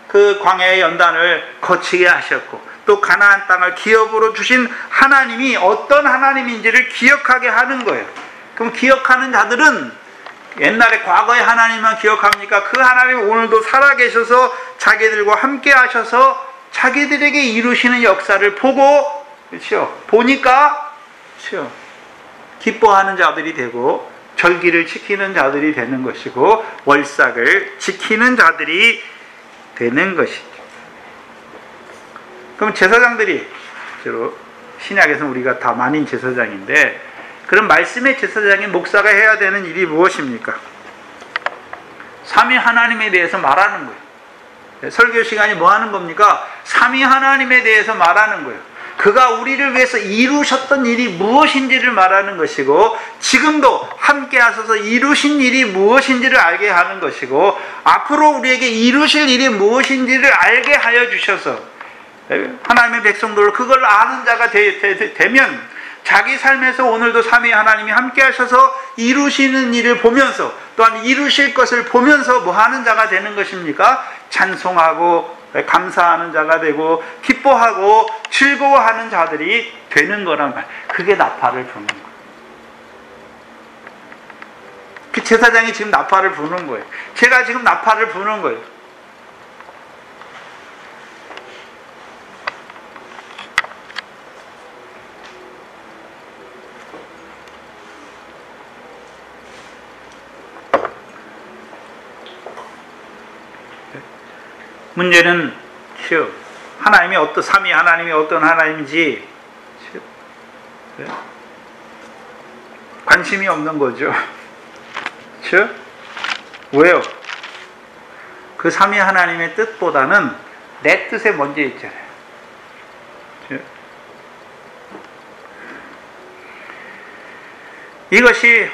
그 광야의 연단을 거치게 하셨고, 또 가나안 땅을 기업으로 주신 하나님이 어떤 하나님인지를 기억하게 하는 거예요. 그럼 기억하는 자들은 옛날에 과거의 하나님만 기억합니까? 그 하나님 오늘도 살아계셔서 자기들과 함께 하셔서 자기들에게 이루시는 역사를 보고, 그렇죠? 보니까, 그렇죠? 기뻐하는 자들이 되고 절기를 지키는 자들이 되는 것이고 월삭을 지키는 자들이 되는 것이죠. 그럼 제사장들이, 주로 신약에서는 우리가 다 만인 제사장인데, 그럼 말씀의 제사장인 목사가 해야 되는 일이 무엇입니까? 삼위 하나님에 대해서 말하는 거예요. 설교 시간이 뭐 하는 겁니까? 삼위 하나님에 대해서 말하는 거예요. 그가 우리를 위해서 이루셨던 일이 무엇인지를 말하는 것이고, 지금도 함께 하셔서 이루신 일이 무엇인지를 알게 하는 것이고, 앞으로 우리에게 이루실 일이 무엇인지를 알게 하여 주셔서 하나님의 백성들 그걸 아는 자가 되면 자기 삶에서 오늘도 삼위 하나님이 함께 하셔서 이루시는 일을 보면서, 또한 이루실 것을 보면서 뭐 하는 자가 되는 것입니까? 찬송하고 감사하는 자가 되고 기뻐하고 즐거워하는 자들이 되는 거란 말이에요. 그게 나팔을 부는 거예요. 그 제사장이 지금 나팔을 부는 거예요. 제가 지금 나팔을 부는 거예요. 문제는 하나님이 삼위 하나님이 어떤 하나님인지 관심이 없는 거죠. 그렇죠? 왜요? 그 삼위 하나님의 뜻보다는 내 뜻에 먼저 있잖아요. 그렇죠? 이것이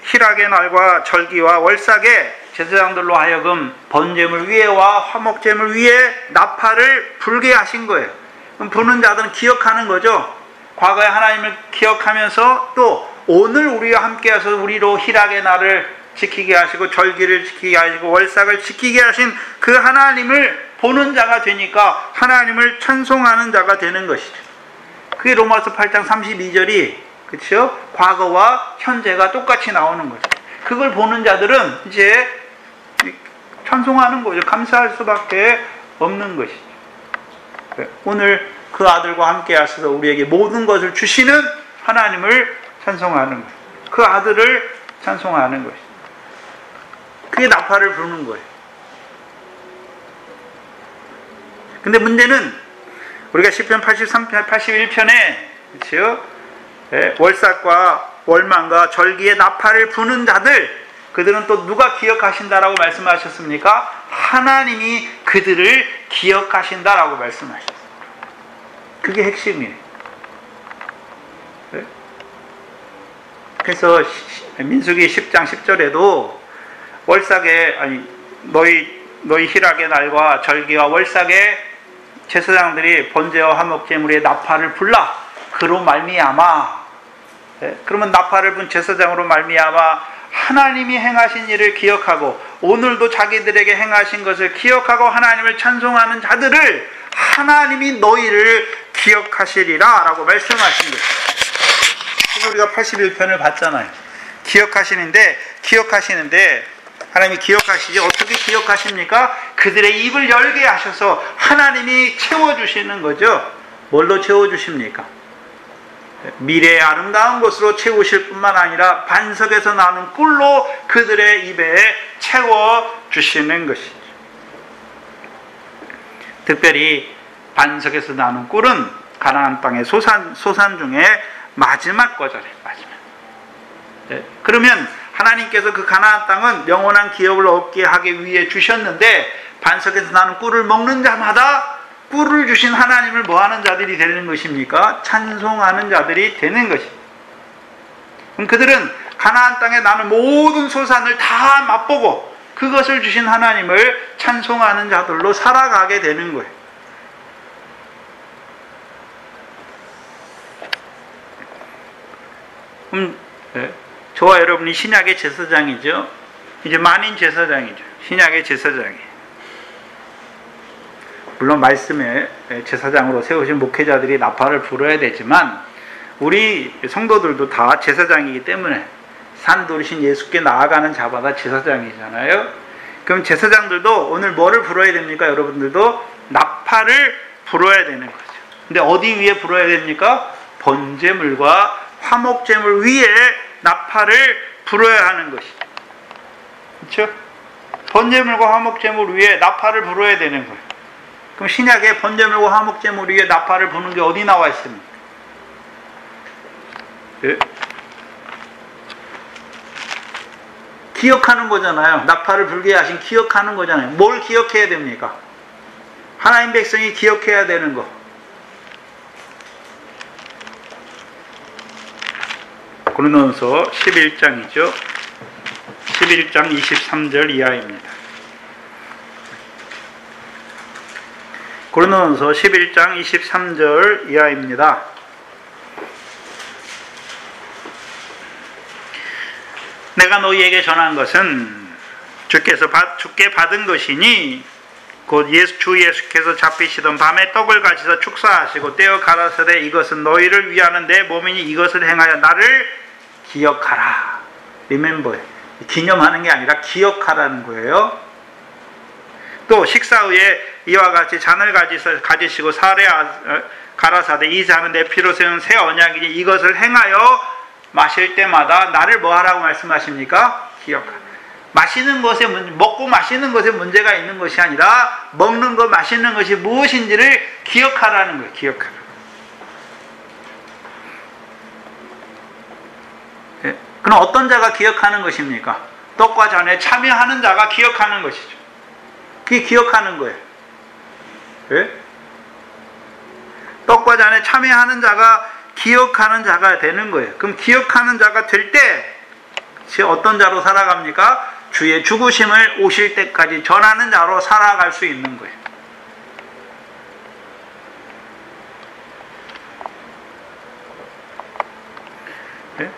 희락의 날과 절기와 월삭에 제사장들로 하여금 번제물 위에와 화목제물 위에 나팔을 불게 하신 거예요. 그럼 부는 자들은 기억하는 거죠. 과거의 하나님을 기억하면서 또 오늘 우리와 함께 하셔서 우리로 희락의 날을 지키게 하시고 절기를 지키게 하시고 월삭을 지키게 하신 그 하나님을 보는 자가 되니까 하나님을 찬송하는 자가 되는 것이죠. 그게 로마서 8장 32절이, 그렇죠? 과거와 현재가 똑같이 나오는 거죠. 그걸 보는 자들은 이제 찬송하는 거죠. 감사할 수밖에 없는 것이죠. 오늘 그 아들과 함께 하셔서 우리에게 모든 것을 주시는 하나님을 찬송하는 거예요. 그 아들을 찬송하는 것이죠. 그게 나팔을 부는 거예요. 근데 문제는 우리가 시편 83편, 81편에 그렇죠? 월삭과 월망과 절기에 나팔을 부는 자들, 그들은 또 누가 기억하신다라고 말씀하셨습니까? 하나님이 그들을 기억하신다라고 말씀하셨어요. 그게 핵심이에요. 그래서 민수기 10장 10절에도 월삭에, 너희 희락의 날과 절기와 월삭에 제사장들이 번제와 화목제물에 나팔을 불라. 그로 말미암아. 그러면 나팔을 분 제사장으로 말미암아 하나님이 행하신 일을 기억하고 오늘도 자기들에게 행하신 것을 기억하고 하나님을 찬송하는 자들을 하나님이 너희를 기억하시리라 라고 말씀하신 거예요. 그래서 우리가 81편을 봤잖아요. 기억하시는데 하나님이 기억하시지. 어떻게 기억하십니까? 그들의 입을 열게 하셔서 하나님이 채워주시는 거죠. 뭘로 채워주십니까? 미래의 아름다운 것으로 채우실 뿐만 아니라 반석에서 나는 꿀로 그들의 입에 채워주시는 것이죠. 특별히 반석에서 나는 꿀은 가나안 땅의 소산 중에 마지막 거절이에요. 마지막. 그러면 하나님께서 그 가나안 땅은 영원한 기업을 얻게 하기 위해 주셨는데, 반석에서 나는 꿀을 먹는 자마다 꿀을 주신 하나님을 뭐하는 자들이 되는 것입니까? 찬송하는 자들이 되는 것입니다. 그럼 그들은 가나안 땅에 나는 모든 소산을 다 맛보고 그것을 주신 하나님을 찬송하는 자들로 살아가게 되는 거예요. 저와 여러분이 신약의 제사장이죠. 이제 만인 제사장이죠. 신약의 제사장이에요. 물론 말씀에 제사장으로 세우신 목회자들이 나팔을 불어야 되지만 우리 성도들도 다 제사장이기 때문에 산돌이신 예수께 나아가는 자마다 제사장이잖아요. 그럼 제사장들도 오늘 뭐를 불어야 됩니까? 여러분들도 나팔을 불어야 되는 거죠. 근데 어디 위에 불어야 됩니까? 번제물과 화목제물 위에 나팔을 불어야 하는 것이죠. 그렇죠? 번제물과 화목제물 위에 나팔을 불어야 되는 거예요. 그럼 신약에 번제물과 화목제물 위에 나팔을 부는 게 어디 나와 있습니까? 예? 기억하는 거잖아요. 나팔을 불게 하신 기억하는 거잖아요. 뭘 기억해야 됩니까? 하나님 백성이 기억해야 되는 거. 고린도전서 11장이죠. 11장 23절 이하입니다. 고린도전서 11장 23절 이하입니다. 내가 너희에게 전한 것은 주께 받은 것이니 곧 주 예수께서 잡히시던 밤에 떡을 가지사 축사하시고 떼어 가라사대 이것은 너희를 위하는 내 몸이니 이것을 행하여 나를 기억하라. Remember. 기념하는 게 아니라 기억하라는 거예요. 또 식사 후에 이와 같이 잔을 가지시고 사례 가라사대 이 잔은 내 피로 세운 새 언약이니 이것을 행하여 마실 때마다 나를 뭐 하라고 말씀하십니까? 기억하라. 먹고 마시는 것에 문제가 있는 것이 아니라 먹는 것, 마시는 것이 무엇인지를 기억하라는 거예요. 기억하라. 예? 그럼 어떤 자가 기억하는 것입니까? 떡과 잔에 참여하는 자가 기억하는 것이죠. 그게 기억하는 거예요. 예? 떡과 잔에 참여하는 자가 기억하는 자가 되는 거예요. 그럼 기억하는 자가 될 때 어떤 자로 살아갑니까? 주의 죽으심을 오실 때까지 전하는 자로 살아갈 수 있는 거예요. 네?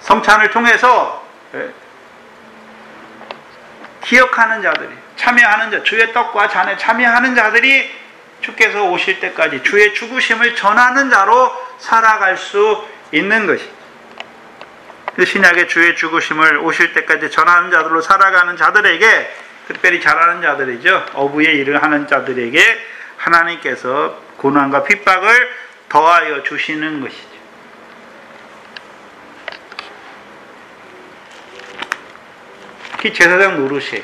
성찬을 통해서 기억하는 자들이, 참여하는 자, 주의 떡과 잔에 참여하는 자들이 주께서 오실 때까지 주의 죽으심을 전하는 자로 살아갈 수 있는 것이. 신약의 주의 죽으심을 오실 때까지 전하는 자들로 살아가는 자들에게, 특별히 잘하는 자들이죠. 어부의 일을 하는 자들에게 하나님께서 고난과 핍박을 더하여 주시는 것이죠. 특히 제사장 노릇이에요.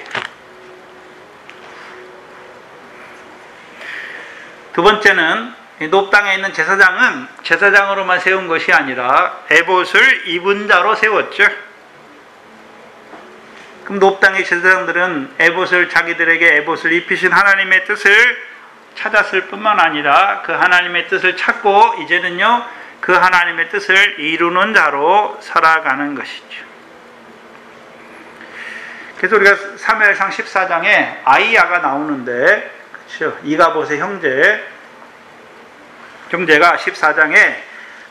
두 번째는 높당에 있는 제사장은 제사장으로만 세운 것이 아니라 에봇을 입은 자로 세웠죠. 그럼 높당의 제사장들은 자기들에게 에봇을 입히신 하나님의 뜻을 찾았을 뿐만 아니라 그 하나님의 뜻을 찾고 이제는요 그 하나님의 뜻을 이루는 자로 살아가는 것이죠. 그래서 우리가 사무엘상 14장에 아이야가 나오는데, 그렇죠? 이가봇의 형제가 14장에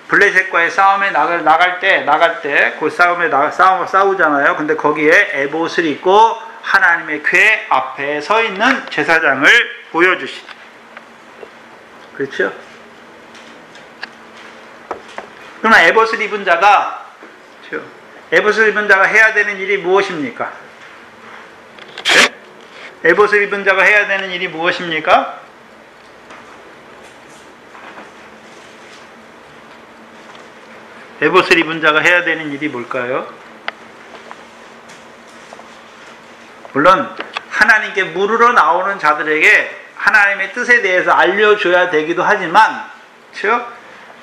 블레셋과의 싸움에 나갈 때 그 싸움에 싸우잖아요. 근데 거기에 에봇을 입고 하나님의 궤 앞에 서 있는 제사장을 보여주시죠. 그렇죠? 그러나 에봇을 입은 자가, 그렇죠? 에봇을 입은 자가 해야 되는 일이 무엇입니까? 네? 에봇을 입은 자가 해야 되는 일이 무엇입니까? 에봇을 입은 자가 해야 되는 일이 뭘까요? 물론 하나님께 물으러 나오는 자들에게 하나님의 뜻에 대해서 알려줘야 되기도 하지만, 그렇죠?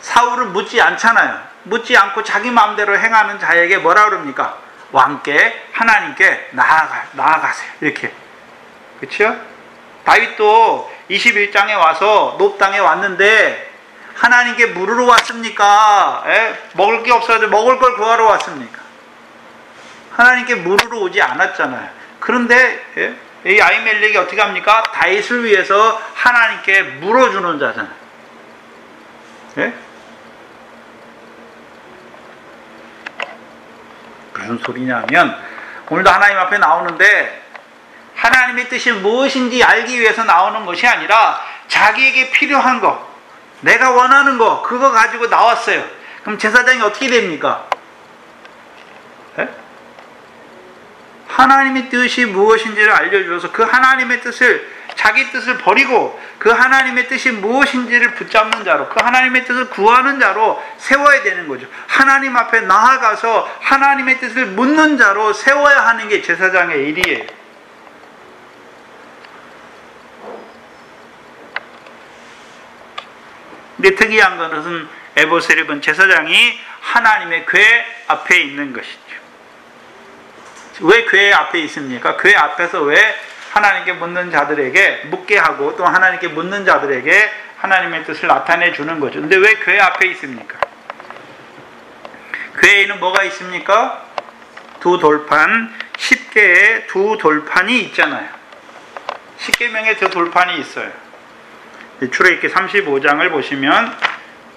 사울은 묻지 않잖아요. 묻지 않고 자기 마음대로 행하는 자에게 뭐라 그럽니까? 왕께 하나님께 나아가세요. 이렇게. 그렇죠? 다윗도 21장에 와서 높당에 왔는데 하나님께 물으러 왔습니까? 먹을 게 없어서 먹을 걸 구하러 왔습니까? 하나님께 물으러 오지 않았잖아요. 그런데 이 아히멜렉이 어떻게 합니까? 다윗을 위해서 하나님께 물어주는 자잖아요. 예? 무슨 소리냐면 오늘도 하나님 앞에 나오는데 하나님의 뜻이 무엇인지 알기 위해서 나오는 것이 아니라 자기에게 필요한 거, 내가 원하는 거, 그거 가지고 나왔어요. 그럼 제사장이 어떻게 됩니까? 네? 하나님의 뜻이 무엇인지를 알려주어서 그 하나님의 뜻을, 자기 뜻을 버리고 그 하나님의 뜻이 무엇인지를 붙잡는 자로, 그 하나님의 뜻을 구하는 자로 세워야 되는 거죠. 하나님 앞에 나아가서 하나님의 뜻을 묻는 자로 세워야 하는 게 제사장의 일이에요. 근데 특이한 것은 에봇을 입은 제사장이 하나님의 궤 앞에 있는 것이죠. 왜 궤 앞에 있습니까? 궤 앞에서 왜 하나님께 묻는 자들에게 묻게 하고 또 하나님께 묻는 자들에게 하나님의 뜻을 나타내 주는 거죠. 근데 왜 궤 앞에 있습니까? 궤에는 뭐가 있습니까? 두 돌판, 10개의 두 돌판이 있잖아요. 10계명의 두 돌판이 있어요. 출애굽기 35장을 보시면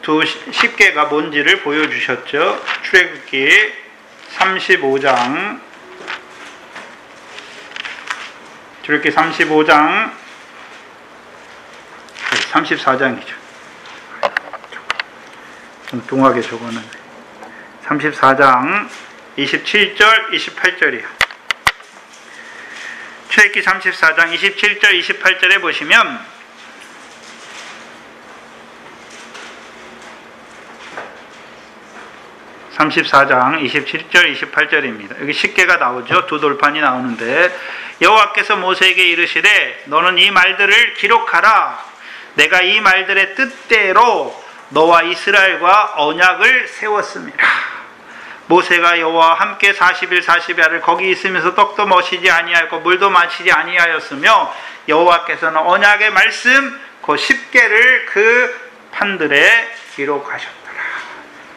두 10개가 뭔지를 보여주셨죠. 출애굽기 35장, 출애굽기 35장, 34장이죠. 좀 뚱하게 적어놨네. 34장 27절, 28절이요. 출애굽기 34장 27절, 28절에 보시면 34장 27절 28절입니다. 여기 10개가 나오죠. 두 돌판이 나오는데 여호와께서 모세에게 이르시되 너는 이 말들을 기록하라. 내가 이 말들의 뜻대로 너와 이스라엘과 언약을 세웠습니다. 모세가 여호와와 함께 40일 40야를 거기 있으면서 떡도 마시지 아니하였고 물도 마시지 아니하였으며 여호와께서는 언약의 말씀 그 10개를 그 판들에 기록하셨더라.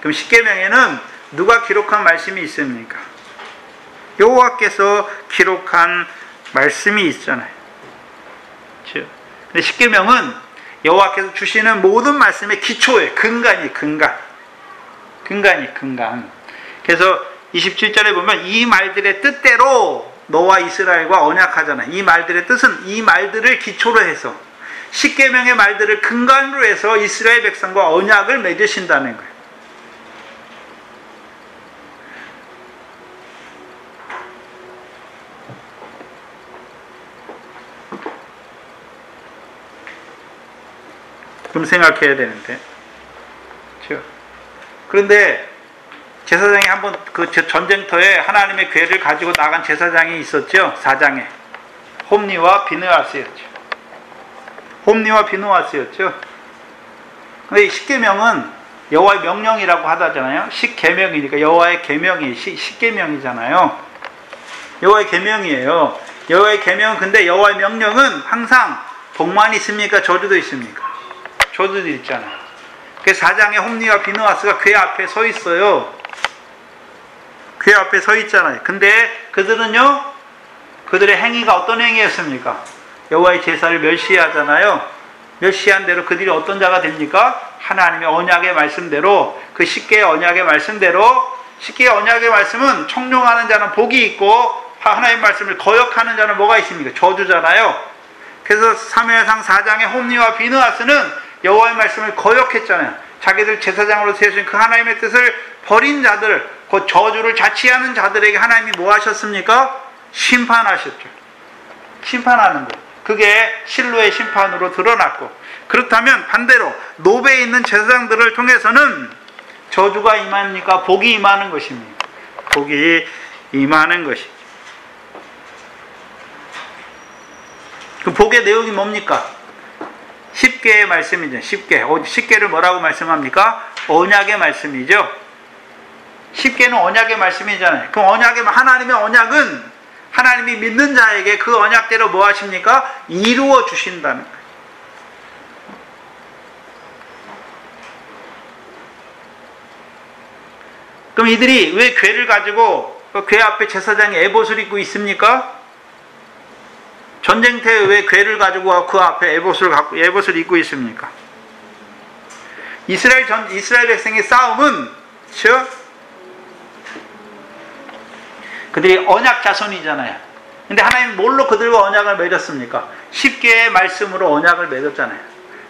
그럼 10계명에는 누가 기록한 말씀이 있습니까? 여호와께서 기록한 말씀이 있잖아요. 그렇죠? 근데 10계명은 여호와께서 주시는 모든 말씀의 기초예요. 근간이 근간. 그래서 27절에 보면 이 말들의 뜻대로 너와 이스라엘과 언약하잖아요. 이 말들의 뜻은 이 말들을 기초로 해서 10계명의 말들을 근간으로 해서 이스라엘 백성과 언약을 맺으신다는 거예요. 그럼 생각해야 되는데. 그렇죠? 그런데 제사장이 한번 그 전쟁터에 하나님의 궤를 가지고 나간 제사장이 있었죠. 4장에. 홈니와 비느하스였죠. 근데 10계명은 여호와의 명령이라고 하다잖아요. 10계명이니까 여호와의 계명이 10계명이잖아요. 여호와의 계명이에요. 여호와의 계명은 근데 여호와의 명령은 항상 복만 있습니까? 저주도 있습니까? 저주도 있잖아요. 그래서 4장에 홈니와 비느하스가 궤 앞에 서 있어요. 궤 앞에 서 있잖아요. 근데 그들은요, 그들의 행위가 어떤 행위였습니까? 여호와의 제사를 멸시하잖아요. 멸시한 대로 그들이 어떤 자가 됩니까? 하나님의 언약의 말씀대로, 그 10개의 언약의 말씀대로, 10개의 언약의 말씀은 청종하는 자는 복이 있고 하나님의 말씀을 거역하는 자는 뭐가 있습니까? 저주잖아요. 그래서 사무엘상 4장의 홈니와 비느하스는 여호와의 말씀을 거역했잖아요. 자기들 제사장으로 세우신 그 하나님의 뜻을 버린 자들, 그 저주를 자취하는 자들에게 하나님이 뭐 하셨습니까? 심판하셨죠. 심판하는 것. 그게 실로의 심판으로 드러났고, 그렇다면 반대로 노베에 있는 제사장들을 통해서는 저주가 임합니까? 복이 임하는 것입니다. 복이 임하는 것이죠. 그 복의 내용이 뭡니까? 10개의 말씀이죠. 10개를 뭐라고 말씀합니까? 언약의 말씀이죠. 10개는 언약의 말씀이잖아요. 그럼 하나님의 언약은 하나님이 믿는 자에게 그 언약대로 뭐 하십니까? 이루어 주신다는 거예요. 그럼 이들이 왜 궤를 가지고 궤 앞에 제사장이 에봇을 입고 있습니까? 전쟁터에 왜 궤를 가지고 그 앞에 에봇을 입고 있습니까? 이스라엘 백성의 싸움은, 그렇죠? 그들이 언약 자손이잖아요. 근데 하나님 뭘로 그들과 언약을 맺었습니까? 10개의 말씀으로 언약을 맺었잖아요.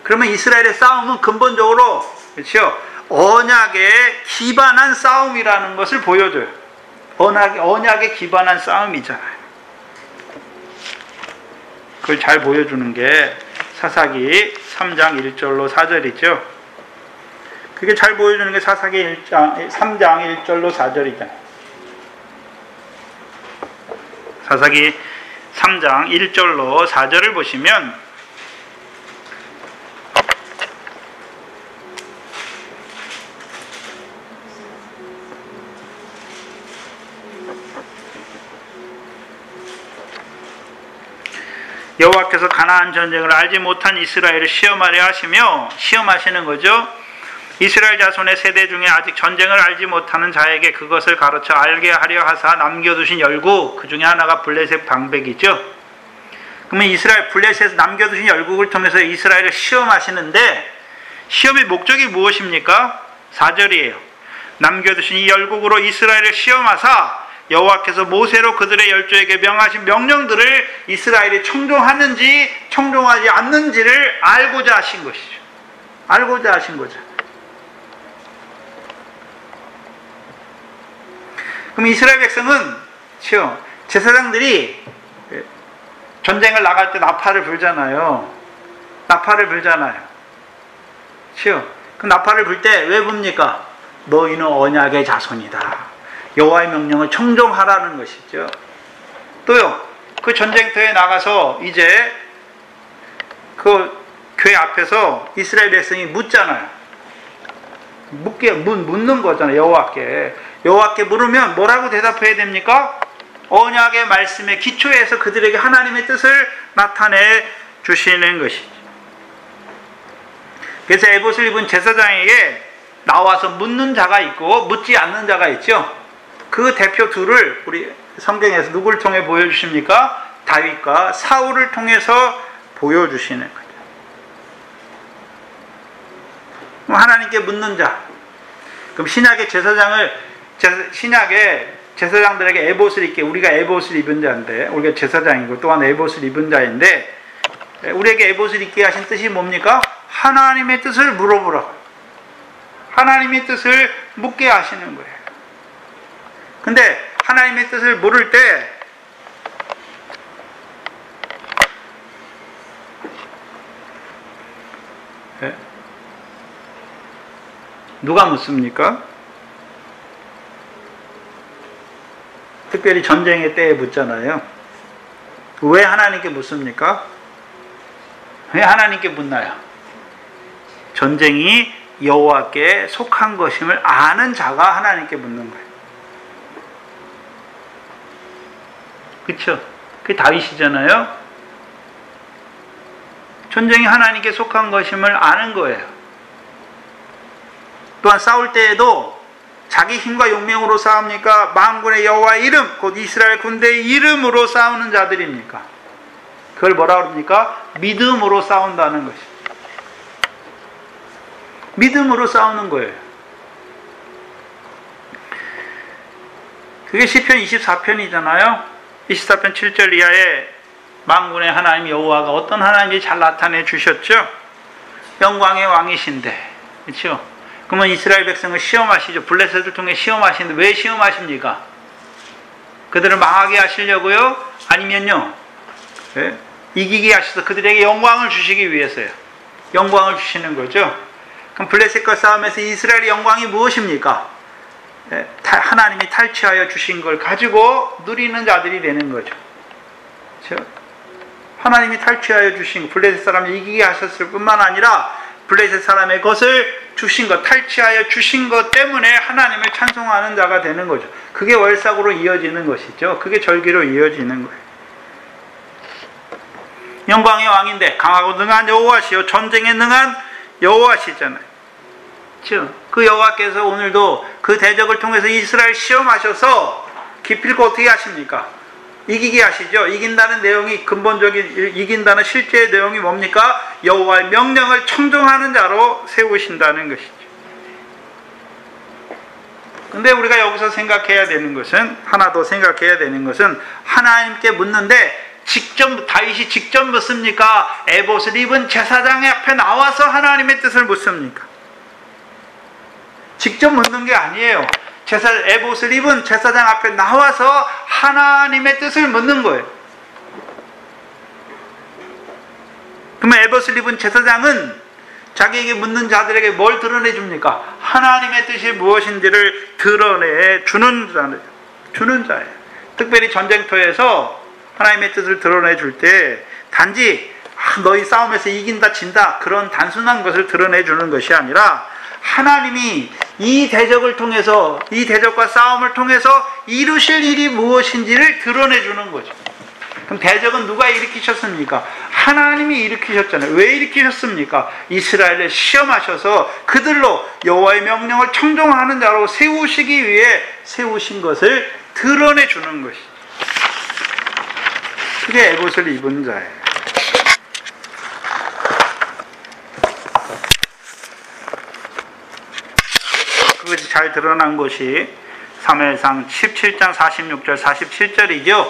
그러면 이스라엘의 싸움은 근본적으로, 그렇죠? 언약에 기반한 싸움이라는 것을 보여줘요. 언약에 기반한 싸움이잖아요. 그걸 잘 보여주는 게 사사기 3장 1절로 4절이죠. 그게 잘 보여주는 게 사사기 3장 1절로 4절이잖아요. 사사기 3장 1절로 4절을 보시면 여호와께서 가나안 전쟁을 알지 못한 이스라엘을 시험하려 하시며 시험하시는 거죠. 이스라엘 자손의 세대 중에 아직 전쟁을 알지 못하는 자에게 그것을 가르쳐 알게 하려 하사 남겨두신 열국, 그 중에 하나가 블레셋 방백이죠. 그러면 이스라엘 블레셋에서 남겨두신 열국을 통해서 이스라엘을 시험하시는데 시험의 목적이 무엇입니까? 4절이에요. 남겨두신 이 열국으로 이스라엘을 시험하사 여호와께서 모세로 그들의 열조에게 명하신 명령들을 이스라엘이 청종하는지 청종하지 않는지를 알고자 하신 것이죠. 알고자 하신 거죠. 그럼 이스라엘 백성은 제사장들이 전쟁을 나갈 때 나팔을 불잖아요. 나팔을 불잖아요. 그 나팔을 불 때 왜 붑니까? 너희는 언약의 자손이다. 여호와의 명령을 청종하라는 것이죠. 또요, 그 전쟁터에 나가서 이제 그 교회 앞에서 이스라엘 백성이 묻잖아요. 묻는 거잖아요. 여호와께 물으면 뭐라고 대답해야 됩니까? 언약의 말씀에 기초해서 그들에게 하나님의 뜻을 나타내 주시는 것이죠. 그래서 에봇을 입은 제사장에게 나와서 묻는 자가 있고 묻지 않는 자가 있죠. 그 대표 둘을 우리 성경에서 누구를 통해 보여주십니까? 다윗과 사울을 통해서 보여주시는 거죠. 하나님께 묻는 자. 그럼 신약의 제사장들에게 에봇을 입게, 우리가 에봇을 입은 자인데, 우리가 제사장이고 또한 에봇을 입은 자인데, 우리에게 에봇을 입게 하신 뜻이 뭡니까? 하나님의 뜻을 물어보라고. 하나님의 뜻을 묻게 하시는 거예요. 근데 하나님의 뜻을 물을 때 누가 묻습니까? 특별히 전쟁의 때에 묻잖아요. 왜 하나님께 묻습니까? 왜 하나님께 묻나요? 전쟁이 여호와께 속한 것임을 아는 자가 하나님께 묻는 거예요. 그렇죠? 그게 다윗이잖아요. 전쟁이 하나님께 속한 것임을 아는 거예요. 또한 싸울 때에도 자기 힘과 용맹으로 싸웁니까? 만군의 여호와의 이름, 곧 이스라엘 군대의 이름으로 싸우는 자들입니까? 그걸 뭐라 그럽니까? 믿음으로 싸운다는 것이. 믿음으로 싸우는 거예요. 그게 시편 24편이잖아요. 24편 7절 이하에 만군의 하나님 여호와가 어떤 하나님인지 잘 나타내 주셨죠. 영광의 왕이신데, 그렇죠? 그러면 이스라엘 백성을 시험하시죠. 블레셋을 통해 시험하시는데 왜 시험하십니까? 그들을 망하게 하시려고요? 아니면요, 이기게 하셔서 그들에게 영광을 주시기 위해서요. 영광을 주시는 거죠. 그럼 블레셋과 싸움에서 이스라엘의 영광이 무엇입니까? 하나님이 탈취하여 주신 걸 가지고 누리는 자들이 되는 거죠. 그렇죠? 하나님이 탈취하여 주신 블레셋 사람을 이기게 하셨을 뿐만 아니라 블레셋 사람의 것을 주신 것, 탈취하여 주신 것 때문에 하나님을 찬송하는 자가 되는 거죠. 그게 월삭으로 이어지는 것이죠. 그게 절기로 이어지는 거예요. 영광의 왕인데 강하고 능한 여호와시요 전쟁에 능한 여호와시잖아요. 그 여호와께서 오늘도 그 대적을 통해서 이스라엘 시험하셔서 기필코 어떻게 하십니까? 이기게 하시죠. 이긴다는 내용이 근본적인, 이긴다는 실제의 내용이 뭡니까? 여호와의 명령을 청종하는 자로 세우신다는 것이죠. 근데 우리가 여기서 생각해야 되는 것은, 하나 더 생각해야 되는 것은, 하나님께 묻는데 다윗이 직접 묻습니까? 에봇을 입은 제사장 앞에 나와서 하나님의 뜻을 묻습니까? 직접 묻는 게 아니에요. 에봇을 입은 제사장 앞에 나와서 하나님의 뜻을 묻는 거예요. 그러면 에봇을 입은 제사장은 자기에게 묻는 자들에게 뭘 드러내 줍니까? 하나님의 뜻이 무엇인지를 드러내 주는 자예요. 특별히 전쟁터에서 하나님의 뜻을 드러내 줄 때 단지 너희 싸움에서 이긴다 진다 그런 단순한 것을 드러내 주는 것이 아니라 하나님이 이 대적을 통해서, 이 대적과 싸움을 통해서 이루실 일이 무엇인지를 드러내 주는 거죠. 그럼 대적은 누가 일으키셨습니까? 하나님이 일으키셨잖아요. 왜 일으키셨습니까? 이스라엘을 시험하셔서 그들로 여호와의 명령을 청종하는 자로 세우시기 위해 세우신 것을 드러내 주는 것이죠. 그게 에봇을 입은 자예요. 그것이 잘 드러난 것이 사무엘상 17장 46절 47절이죠.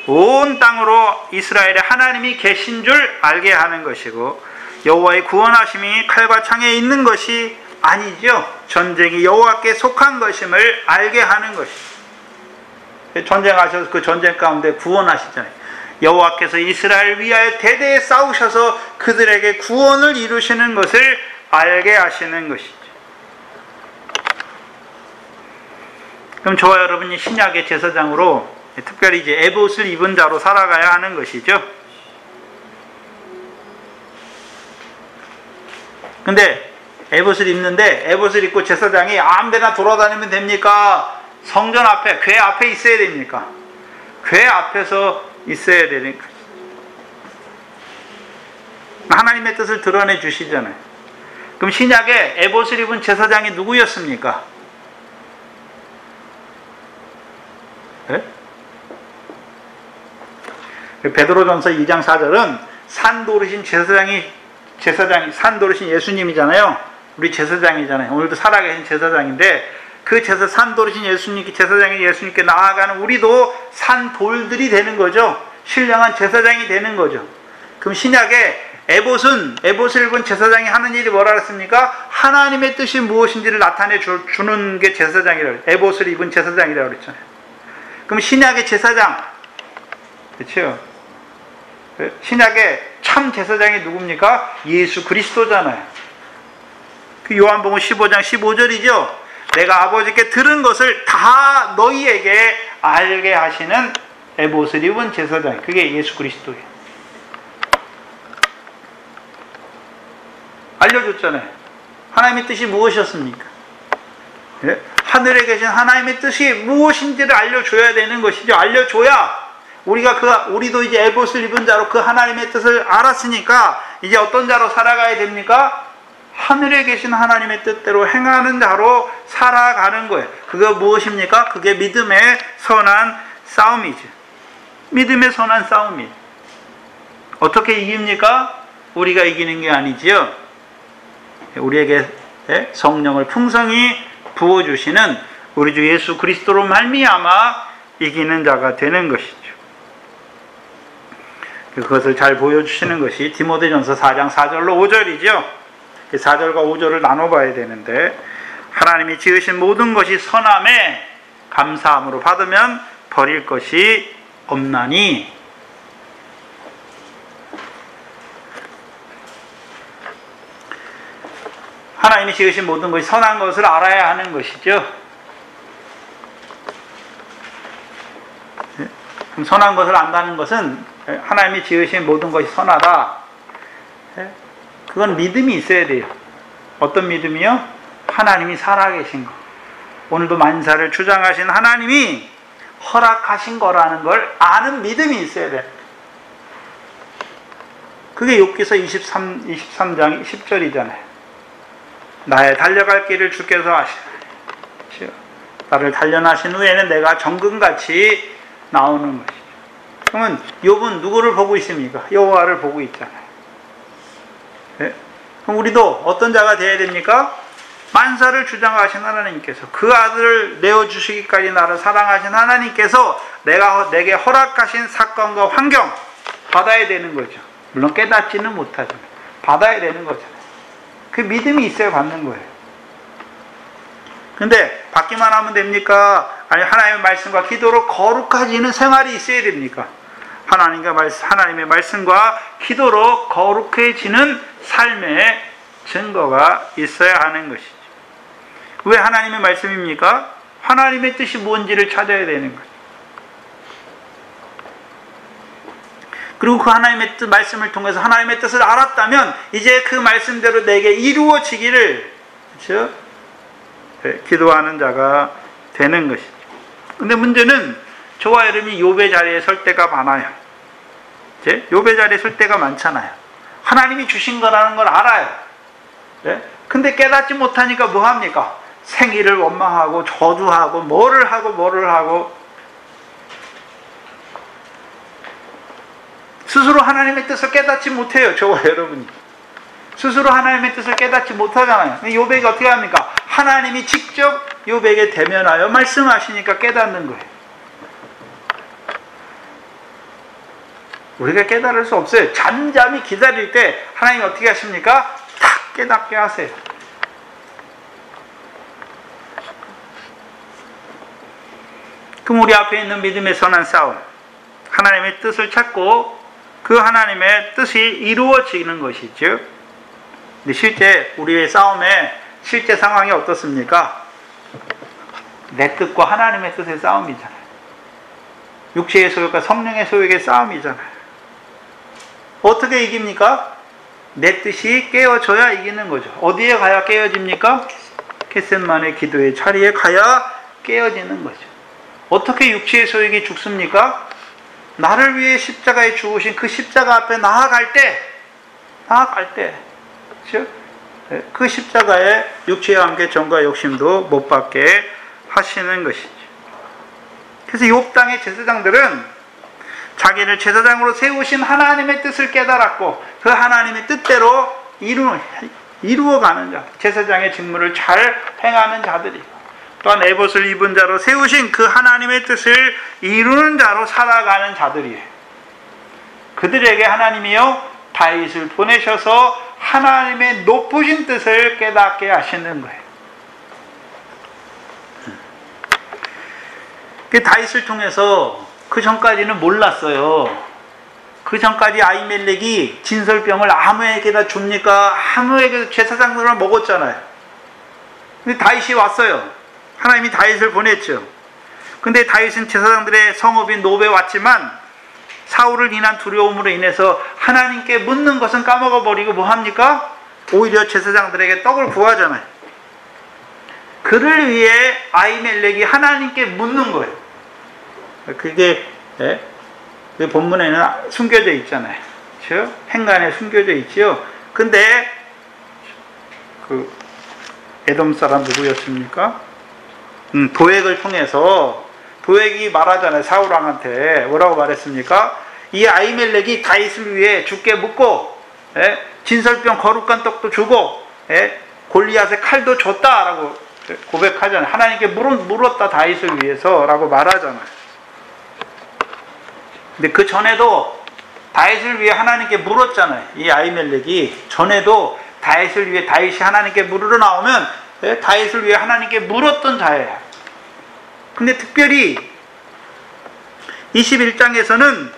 온 땅으로 이스라엘의 하나님이 계신 줄 알게 하는 것이고 여호와의 구원하심이 칼과 창에 있는 것이 아니죠. 전쟁이 여호와께 속한 것임을 알게 하는 것이죠. 전쟁하셔서 그 전쟁 가운데 구원하시잖아요. 여호와께서 이스라엘 위하여 대대에 싸우셔서 그들에게 구원을 이루시는 것을 알게 하시는 것이죠. 그럼 저와 여러분이 신약의 제사장으로 특별히 이제 에봇을 입은 자로 살아가야 하는 것이죠. 근데 에봇을 입는데 에봇을 입고 제사장이 아무데나 돌아다니면 됩니까? 성전 앞에, 궤 앞에 있어야 됩니까? 궤 앞에서 있어야 되니까. 하나님의 뜻을 드러내 주시잖아요. 그럼 신약에 에봇을 입은 제사장이 누구였습니까? 네? 베드로전서 2장 4절은 산도르신 산도르신 예수님이잖아요. 우리 제사장이잖아요. 오늘도 살아계신 제사장인데 그 산도르신 제사장이 예수님께 나아가는 우리도 산돌들이 되는 거죠. 신령한 제사장이 되는 거죠. 그럼 신약에 에봇을 입은 제사장이 하는 일이 뭐라 그랬습니까? 하나님의 뜻이 무엇인지를 나타내 주는 게 제사장이라고, 에봇을 입은 제사장이라고 그랬잖아요. 그럼 신약의 제사장, 그렇죠? 신약의 참 제사장이 누굽니까? 예수 그리스도잖아요. 그 요한복음 15장 15절이죠. 내가 아버지께 들은 것을 다 너희에게 알게 하시는 에봇을 입은 제사장, 그게 예수 그리스도예요. 알려줬잖아요. 하나님의 뜻이 무엇이었습니까? 예? 하늘에 계신 하나님의 뜻이 무엇인지를 알려줘야 되는 것이죠. 알려줘야 우리도 이제 에봇을 입은 자로 그 하나님의 뜻을 알았으니까 이제 어떤 자로 살아가야 됩니까? 하늘에 계신 하나님의 뜻대로 행하는 자로 살아가는 거예요. 그거 무엇입니까? 그게 믿음의 선한 싸움이죠. 믿음의 선한 싸움이에요. 어떻게 이깁니까? 우리가 이기는 게 아니지요. 우리에게 성령을 풍성히 부어주시는 우리 주 예수 그리스도로 말미암아 이기는 자가 되는 것이죠. 그것을 잘 보여주시는 것이 디모데전서 4장 4절로 5절이죠. 4절과 5절을 나눠봐야 되는데 하나님이 지으신 모든 것이 선함에 감사함으로 받으면 버릴 것이 없나니 하나님이 지으신 모든 것이 선한 것을 알아야 하는 것이죠. 그럼 선한 것을 안다는 것은 하나님이 지으신 모든 것이 선하다. 그건 믿음이 있어야 돼요. 어떤 믿음이요? 하나님이 살아계신 것. 오늘도 만사를 주장하신 하나님이 허락하신 거라는 걸 아는 믿음이 있어야 돼요. 그게 욥기서 23장 10절이잖아요. 나의 달려갈 길을 주께서 하시오. 나를 단련하신 후에는 내가 정금같이 나오는 것이죠. 그러면 욥은 누구를 보고 있습니까? 여호와를 보고 있잖아요. 네? 그럼 우리도 어떤 자가 되어야 됩니까? 만사를 주장하신 하나님께서 그 아들을 내어주시기까지 나를 사랑하신 하나님께서 내게 허락하신 사건과 환경 받아야 되는 거죠. 물론 깨닫지는 못하지만 받아야 되는 거잖아요. 그 믿음이 있어야 받는 거예요. 근데 받기만 하면 됩니까? 아니, 하나님의 말씀과 기도로 거룩해지는 생활이 있어야 됩니까? 하나님의 말씀과 기도로 거룩해지는 삶의 증거가 있어야 하는 것이죠. 왜 하나님의 말씀입니까? 하나님의 뜻이 뭔지를 찾아야 되는 거죠. 그리고 그 하나님의 뜻, 말씀을 통해서 하나님의 뜻을 알았다면 이제 그 말씀대로 내게 이루어지기를, 그렇죠? 네, 기도하는 자가 되는 것이죠. 근데 문제는 저와 여러분이 욥의 자리에 설 때가 많아요. 이제 욥의 자리에 설 때가 많잖아요. 하나님이 주신 거라는 걸 알아요. 네? 근데 깨닫지 못하니까 뭐 합니까? 생일을 원망하고 저주하고 뭐를 하고 스스로 하나님의 뜻을 깨닫지 못해요. 저와 여러분이 스스로 하나님의 뜻을 깨닫지 못하잖아요. 욥에게 어떻게 합니까? 하나님이 직접 욥에게 대면하여 말씀하시니까 깨닫는 거예요. 우리가 깨달을 수 없어요. 잠잠히 기다릴 때 하나님이 어떻게 하십니까? 탁 깨닫게 하세요. 그럼 우리 앞에 있는 믿음의 선한 싸움, 하나님의 뜻을 찾고 그 하나님의 뜻이 이루어지는 것이죠. 근데 실제 우리의 싸움의 실제 상황이 어떻습니까? 내 뜻과 하나님의 뜻의 싸움이잖아요. 육체의 소욕과 성령의 소욕의 싸움이잖아요. 어떻게 이깁니까? 내 뜻이 깨어져야 이기는 거죠. 어디에 가야 깨어집니까? 겟셋만의 기도의 자리에 가야 깨어지는 거죠. 어떻게 육체의 소욕이 죽습니까? 나를 위해 십자가에 죽으신 그 십자가 앞에 나아갈 때, 그렇죠? 그 십자가에 육체와 함께 정과 욕심도 못 받게 하시는 것이죠. 그래서 욥 땅의 제사장들은 자기를 제사장으로 세우신 하나님의 뜻을 깨달았고 그 하나님의 뜻대로 이루어가는 자, 제사장의 직무를 잘 행하는 자들이고, 또한 에봇을 입은 자로 세우신 그 하나님의 뜻을 이루는 자로 살아가는 자들이에요. 그들에게 하나님이요 다윗을 보내셔서 하나님의 높으신 뜻을 깨닫게 하시는 거예요. 그 다윗을 통해서 그 전까지는 몰랐어요. 그 전까지 아히멜렉이 진설병을 아무에게나 줍니까? 아무에게도 제사장들만 먹었잖아요. 근데 다윗이 왔어요. 하나님이 다윗을 보냈죠. 근데 다윗은 제사장들의 성읍인 노베에 왔지만 사울을 인한 두려움으로 인해서 하나님께 묻는 것은 까먹어 버리고 뭐 합니까? 오히려 제사장들에게 떡을 구하잖아요. 그를 위해 아히멜렉이 하나님께 묻는 거예요. 그게 그 본문에는 숨겨져 있잖아요. 그렇죠? 행간에 숨겨져 있지요. 근데 그 에돔 사람 누구였습니까? 도액을 통해서 도액이 말하잖아요. 사울 왕한테 뭐라고 말했습니까? 이 아히멜렉이 다윗을 위해 죽게 묻고 진설병 거룩한 떡도 주고 골리앗의 칼도 줬다라고 고백하잖아요. 하나님께 물었다 다윗을 위해서라고 말하잖아요. 근데 그 전에도 다윗을 위해 하나님께 물었잖아요. 이 아히멜렉이 전에도 다윗을 위해 다윗이 하나님께 물으러 나오면 다윗을 위해 하나님께 물었던 자예요. 근데 특별히 21장에서는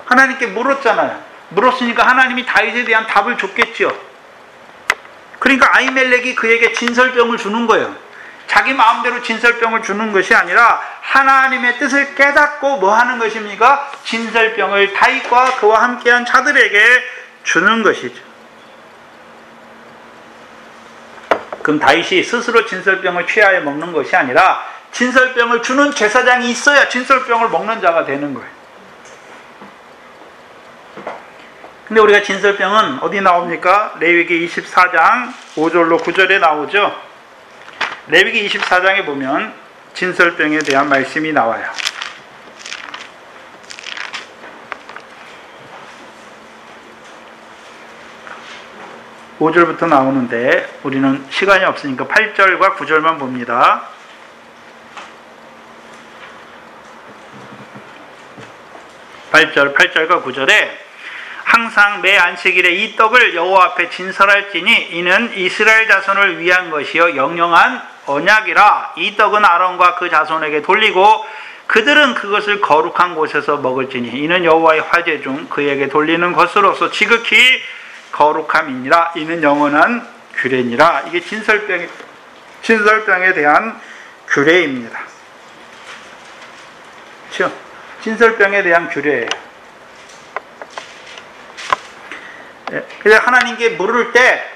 하나님께 물었잖아요. 물었으니까 하나님이 다윗에 대한 답을 줬겠죠. 그러니까 아히멜렉이 그에게 진설병을 주는 거예요. 자기 마음대로 진설병을 주는 것이 아니라 하나님의 뜻을 깨닫고 뭐 하는 것입니까? 진설병을 다윗과 그와 함께한 자들에게 주는 것이죠. 그럼 다윗이 스스로 진설병을 취하여 먹는 것이 아니라 진설병을 주는 제사장이 있어야 진설병을 먹는 자가 되는 거예요. 근데 우리가 진설병은 어디 나옵니까? 레위기 24장 5절로 9절에 나오죠. 레위기 24장에 보면 진설병에 대한 말씀이 나와요. (5절부터) 나오는데 우리는 시간이 없으니까 8절과 9절만 봅니다. 8절과 9절에 항상 매 안식일에 이 떡을 여호와 앞에 진설할지니 이는 이스라엘 자손을 위한 것이요 영영한 언약이라 이 떡은 아론과 그 자손에게 돌리고 그들은 그것을 거룩한 곳에서 먹을지니 이는 여호와의 화제 중 그에게 돌리는 것으로서 지극히 거룩함이니라. 이는 영원한 규례니라. 이게 진설병에 대한 규례입니다. 그렇죠? 진설병에 대한 규례예요. 그래서 하나님께 물을 때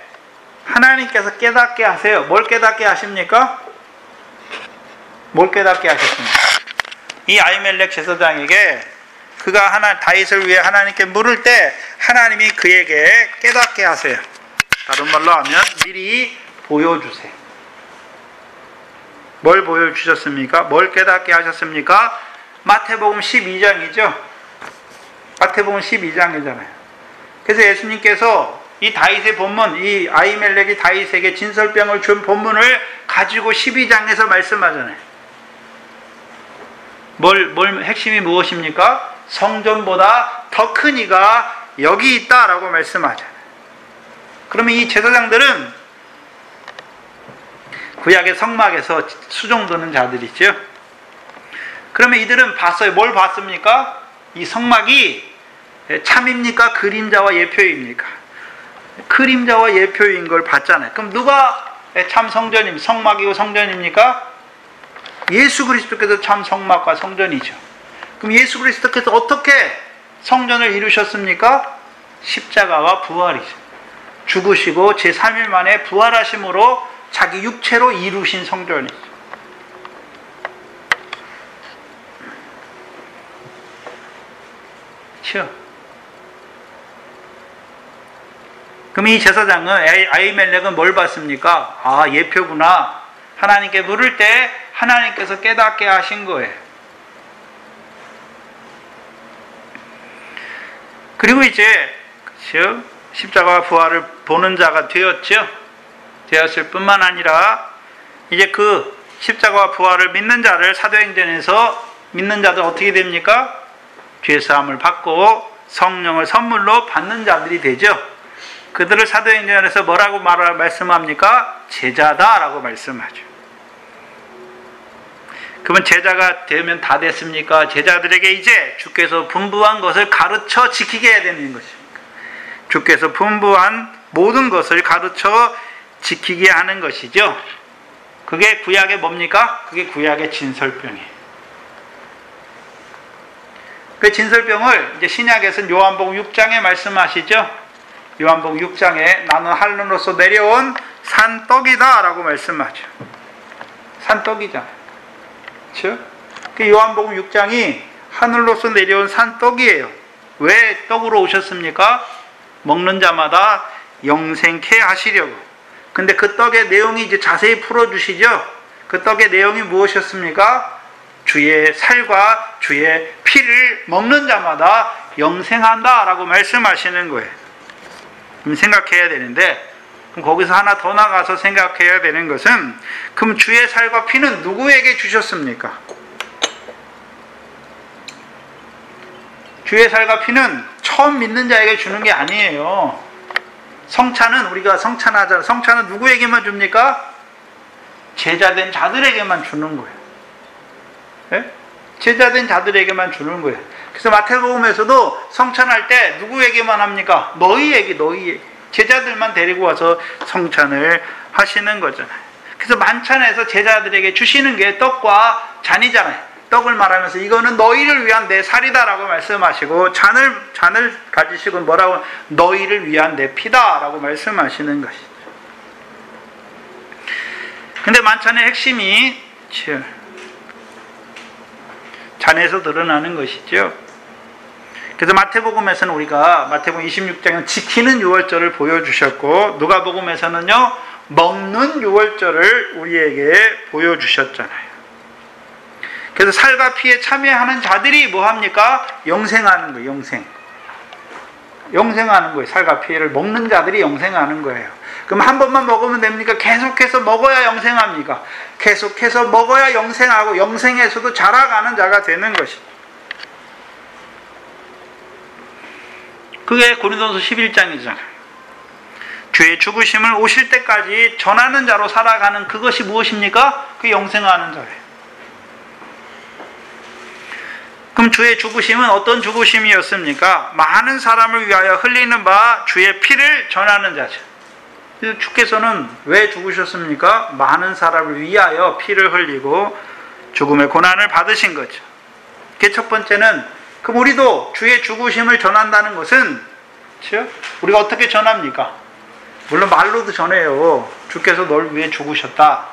하나님께서 깨닫게 하세요. 뭘 깨닫게 하십니까? 뭘 깨닫게 하셨습니까? 이 아히멜렉 제사장에게 그가 다윗을 위해 하나님께 물을 때 하나님이 그에게 깨닫게 하세요. 다른 말로 하면 미리 보여주세요. 뭘 보여주셨습니까? 뭘 깨닫게 하셨습니까? 마태복음 12장이죠. 마태복음 12장이잖아요. 그래서 예수님께서 이 다윗의 본문, 이 아히멜렉이 다윗에게 진설병을 준 본문을 가지고 12장에서 말씀하잖아요. 핵심이 무엇입니까? 성전보다 더 큰 이가 여기 있다라고 말씀하잖아요. 그러면 이 제사장들은 구약의 성막에서 수종드는 자들이죠. 그러면 이들은 봤어요. 뭘 봤습니까? 이 성막이 참입니까? 그림자와 예표입니까? 그림자와 예표인 걸 봤잖아요. 그럼 누가 참 성막이고 성전입니까? 예수 그리스도께서 참 성막과 성전이죠. 그럼 예수 그리스도께서 어떻게 성전을 이루셨습니까? 십자가와 부활이죠. 죽으시고 제3일 만에 부활하심으로 자기 육체로 이루신 성전이죠. 그렇죠? 그럼 이 제사장은 아히멜렉은 뭘 봤습니까? 아, 예표구나. 하나님께 물을 때 하나님께서 깨닫게 하신 거예요. 그리고 이제 그렇죠? 십자가와 부활을 보는 자가 되었을 뿐만 아니라 이제 그 십자가와 부활을 믿는 자를 사도행전에서 믿는 자들 어떻게 됩니까? 죄사함을 받고 성령을 선물로 받는 자들이 되죠. 그들을 사도행전에서 뭐라고 말씀합니까? 제자다라고 말씀하죠. 그러면 제자가 되면 다 됐습니까? 제자들에게 이제 주께서 분부한 것을 가르쳐 지키게 해야 되는 것입니다. 주께서 분부한 모든 것을 가르쳐 지키게 하는 것이죠. 그게 구약의 뭡니까? 그게 구약의 진설병이에요. 그 진설병을 이제 신약에서는 요한복음 6장에 말씀하시죠. 요한복음 6장에 나는 하늘로서 내려온 산떡이다 라고 말씀하죠. 산떡이잖아요. 그렇죠? 그 요한복음 6장이 하늘로서 내려온 산떡이에요. 왜 떡으로 오셨습니까? 먹는 자마다 영생케 하시려고. 근데 그 떡의 내용이 이제 자세히 풀어주시죠. 그 떡의 내용이 무엇이었습니까? 주의 살과 주의 피를 먹는 자마다 영생한다 라고 말씀하시는 거예요. 그럼 생각해야 되는데, 그럼 거기서 하나 더 나가서 생각해야 되는 것은, 그럼 주의 살과 피는 누구에게 주셨습니까? 주의 살과 피는 처음 믿는 자에게 주는 게 아니에요. 성찬은 우리가 성찬하잖아요. 성찬은 누구에게만 줍니까? 제자된 자들에게만 주는 거예요. 네? 제자된 자들에게만 주는 거예요. 그래서 마태복음에서도 성찬할 때 누구에게만 합니까? 너희에게. 제자들만 데리고 와서 성찬을 하시는 거잖아요. 그래서 만찬에서 제자들에게 주시는 게 떡과 잔이잖아요. 떡을 말하면서 이거는 너희를 위한 내 살이다라고 말씀하시고, 잔을 가지시고 뭐라고? 너희를 위한 내 피다라고 말씀하시는 것이죠. 근데 만찬의 핵심이 잔에서 드러나는 것이죠. 그래서 마태복음에서는 우리가 마태복음 26장은 지키는 유월절을 보여주셨고, 누가복음에서는요 먹는 유월절을 우리에게 보여주셨잖아요. 그래서 살과 피에 참여하는 자들이 뭐합니까? 영생하는 거예요. 영생하는 거예요. 살과 피를 먹는 자들이 영생하는 거예요. 그럼 한 번만 먹으면 됩니까? 계속해서 먹어야 영생합니까? 계속해서 먹어야 영생하고, 영생에서도 자라가는 자가 되는 것입니다. 그게 고린도서 11장이잖아요. 주의 죽으심을 오실 때까지 전하는 자로 살아가는 그것이 무엇입니까? 그 영생하는 자예요. 그럼 주의 죽으심은 어떤 죽으심이었습니까? 많은 사람을 위하여 흘리는 바 주의 피를 전하는 자죠. 주께서는 왜 죽으셨습니까? 많은 사람을 위하여 피를 흘리고 죽음의 고난을 받으신 거죠. 그게 첫 번째는, 그럼 우리도 주의 죽으심을 전한다는 것은, 그렇죠? 우리가 어떻게 전합니까? 물론 말로도 전해요. 주께서 널 위해 죽으셨다.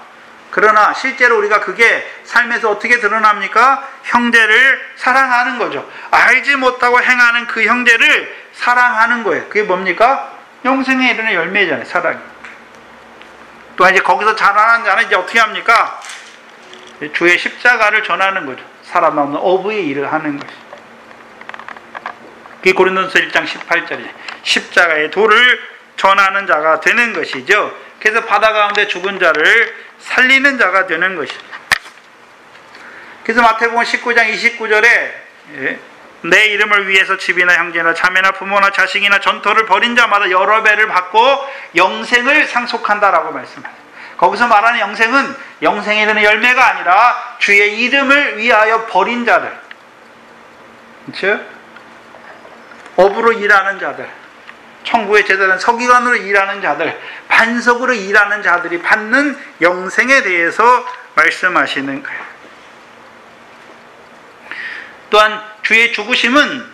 그러나 실제로 우리가 그게 삶에서 어떻게 드러납니까? 형제를 사랑하는 거죠. 알지 못하고 행하는 그 형제를 사랑하는 거예요. 그게 뭡니까? 영생에 이르는 열매잖아요. 사랑이. 또 이제 거기서 자라는 자는 이제 어떻게 합니까? 주의 십자가를 전하는 거죠. 사람 없는 어부의 일을 하는 것이. 그게 고린도서 1장 18절이에요. 십자가의 도를 전하는 자가 되는 것이죠. 그래서 바다 가운데 죽은 자를 살리는 자가 되는 것이죠. 그래서 마태복음 19장 29절에 내 이름을 위해서 집이나 형제나 자매나 부모나 자식이나 전토를 벌인 자마다 여러 배를 받고 영생을 상속한다라고 말씀해요. 거기서 말하는 영생은 영생에 이르는 열매가 아니라 주의 이름을 위하여 벌인 자들, 그렇죠? 업으로 일하는 자들, 천국의 제자는 서기관으로 일하는 자들, 반석으로 일하는 자들이 받는 영생에 대해서 말씀하시는 거예요. 또한 주의 죽으심은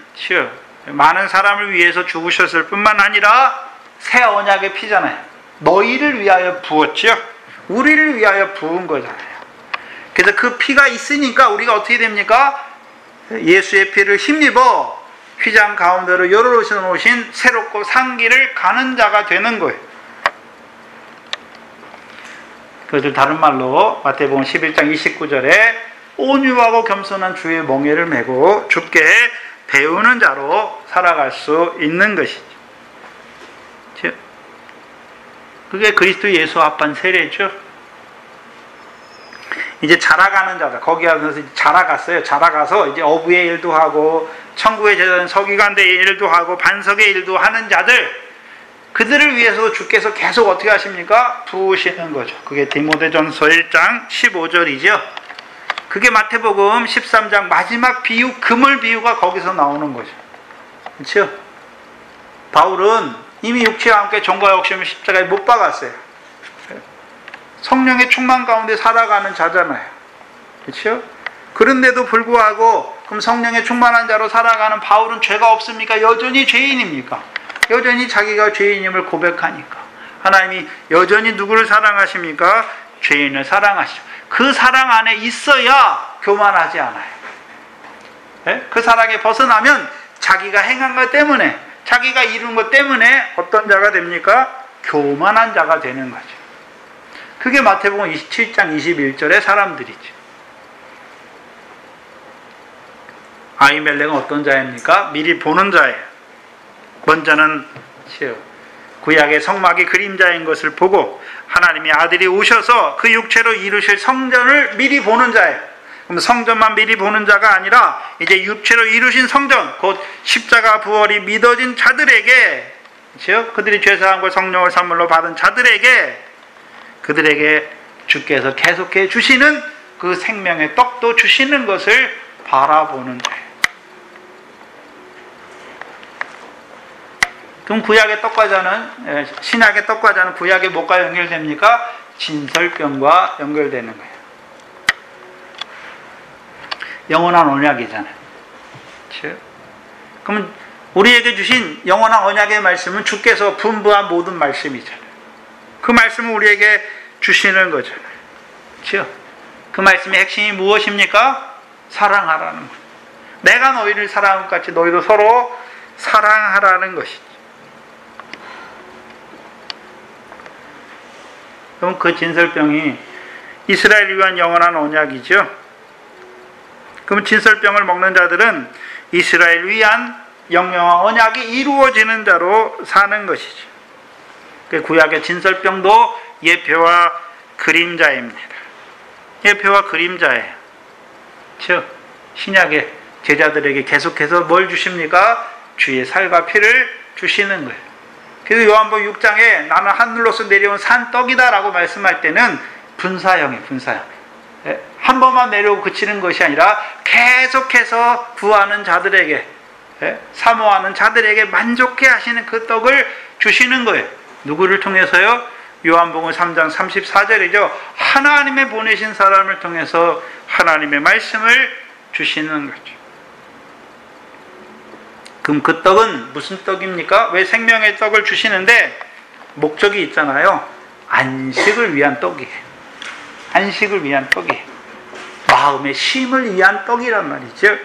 많은 사람을 위해서 죽으셨을 뿐만 아니라 새 언약의 피잖아요. 너희를 위하여 부었죠. 우리를 위하여 부은 거잖아요. 그래서 그 피가 있으니까 우리가 어떻게 됩니까? 예수의 피를 힘입어 휘장 가운데로 열어놓으신 새롭고 상기를 가는 자가 되는 거예요. 그것을 다른 말로 마태복음 11장 29절에 온유하고 겸손한 주의 멍에를 메고 주께 배우는 자로 살아갈 수 있는 것이죠. 그게 그리스도 예수 합한 세례죠. 이제 자라가는 자들, 거기 가서 자라갔어요. 자라가서 이제 어부의 일도 하고 천국의 제자는 서기관대의 일도 하고 반석의 일도 하는 자들, 그들을 위해서 주께서 계속 어떻게 하십니까? 부으시는 거죠. 그게 디모데전서 1장 15절이죠. 그게 마태복음 13장 마지막 비유, 그물 비유가 거기서 나오는 거죠. 그렇죠? 바울은 이미 육체와 함께 종과 욕심을 십자가에 못 박았어요. 성령의 충만 가운데 살아가는 자잖아요. 그렇죠? 그런데도 불구하고 그럼 성령의 충만한 자로 살아가는 바울은 죄가 없습니까? 여전히 죄인입니까? 여전히 자기가 죄인임을 고백하니까 하나님이 여전히 누구를 사랑하십니까? 죄인을 사랑하시죠. 그 사랑 안에 있어야 교만하지 않아요. 네? 그 사랑에 벗어나면 자기가 행한 것 때문에, 자기가 이룬 것 때문에 어떤 자가 됩니까? 교만한 자가 되는 거죠. 그게 마태복음 27장 21절의 사람들이죠. 아히멜렉은 어떤 자입니까? 미리 보는 자예요. 먼저는 구약의 성막이 그림자인 것을 보고 하나님의 아들이 오셔서 그 육체로 이루실 성전을 미리 보는 자예요. 그럼 성전만 미리 보는 자가 아니라 이제 육체로 이루신 성전, 곧 십자가 부활이 믿어진 자들에게, 그렇죠? 그들이 죄사함과 성령을 선물로 받은 자들에게, 그들에게 주께서 계속해 주시는 그 생명의 떡도 주시는 것을 바라보는 자예요. 그럼 구약의 떡과자는, 신약의 떡과자는 구약의 뭐가 연결됩니까? 진설병과 연결되는 거예요. 영원한 언약이잖아요. 그렇죠? 그러면 우리에게 주신 영원한 언약의 말씀은 주께서 분부한 모든 말씀이잖아요. 그 말씀을 우리에게 주시는 거잖아요. 그렇죠? 그 말씀의 핵심이 무엇입니까? 사랑하라는 것. 내가 너희를 사랑한 것 같이 너희도 서로 사랑하라는 것이죠. 그럼 그 진설병이 이스라엘을 위한 영원한 언약이죠. 그럼 진설병을 먹는 자들은 이스라엘을 위한 영영한 언약이 이루어지는 자로 사는 것이죠. 그 구약의 진설병도 예표와 그림자입니다. 예표와 그림자예요. 즉 신약의 제자들에게 계속해서 뭘 주십니까? 주의 살과 피를 주시는 거예요. 그래서 요한복음 6장에 나는 하늘로서 내려온 산떡이다 라고 말씀할 때는 분사형이에요. 분사형. 한 번만 내려오고 그치는 것이 아니라 계속해서 구하는 자들에게, 사모하는 자들에게 만족해 하시는 그 떡을 주시는 거예요. 누구를 통해서요? 요한복음 3장 34절이죠. 하나님의 보내신 사람을 통해서 하나님의 말씀을 주시는 거죠. 그럼 그 떡은 무슨 떡입니까? 왜 생명의 떡을 주시는데 목적이 있잖아요. 안식을 위한 떡이에요. 안식을 위한 떡이에요. 마음의 쉼을 위한 떡이란 말이죠.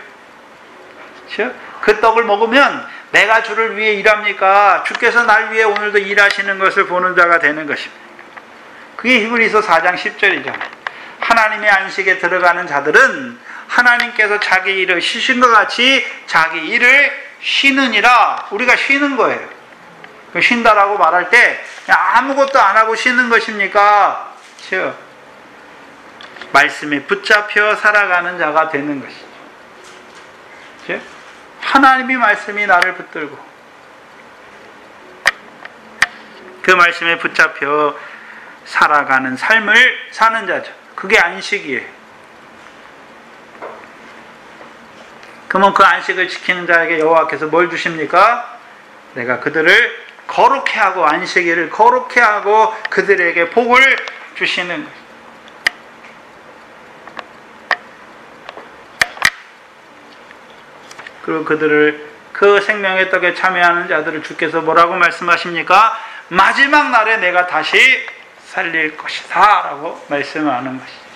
그렇죠? 그 떡을 먹으면 내가 주를 위해 일합니까? 주께서 날 위해 오늘도 일하시는 것을 보는 자가 되는 것입니다. 그게 히브리서 4장 10절이잖아요. 하나님의 안식에 들어가는 자들은 하나님께서 자기 일을 쉬신 것 같이 자기 일을 쉬느니라. 우리가 쉬는 거예요. 쉰다라고 말할 때 아무것도 안 하고 쉬는 것입니까? 그렇죠? 말씀에 붙잡혀 살아가는 자가 되는 것이죠. 그렇죠? 하나님의 말씀이 나를 붙들고 그 말씀에 붙잡혀 살아가는 삶을 사는 자죠. 그게 안식이에요. 그러면 그 안식을 지키는 자에게 여호와께서 뭘 주십니까? 내가 그들을 거룩해 하고 안식일을 거룩해 하고 그들에게 복을 주시는 거예요. 그리고 그들을 그 생명의 떡에 참여하는 자들을 주께서 뭐라고 말씀하십니까? 마지막 날에 내가 다시 살릴 것이다 라고 말씀하는 것이죠.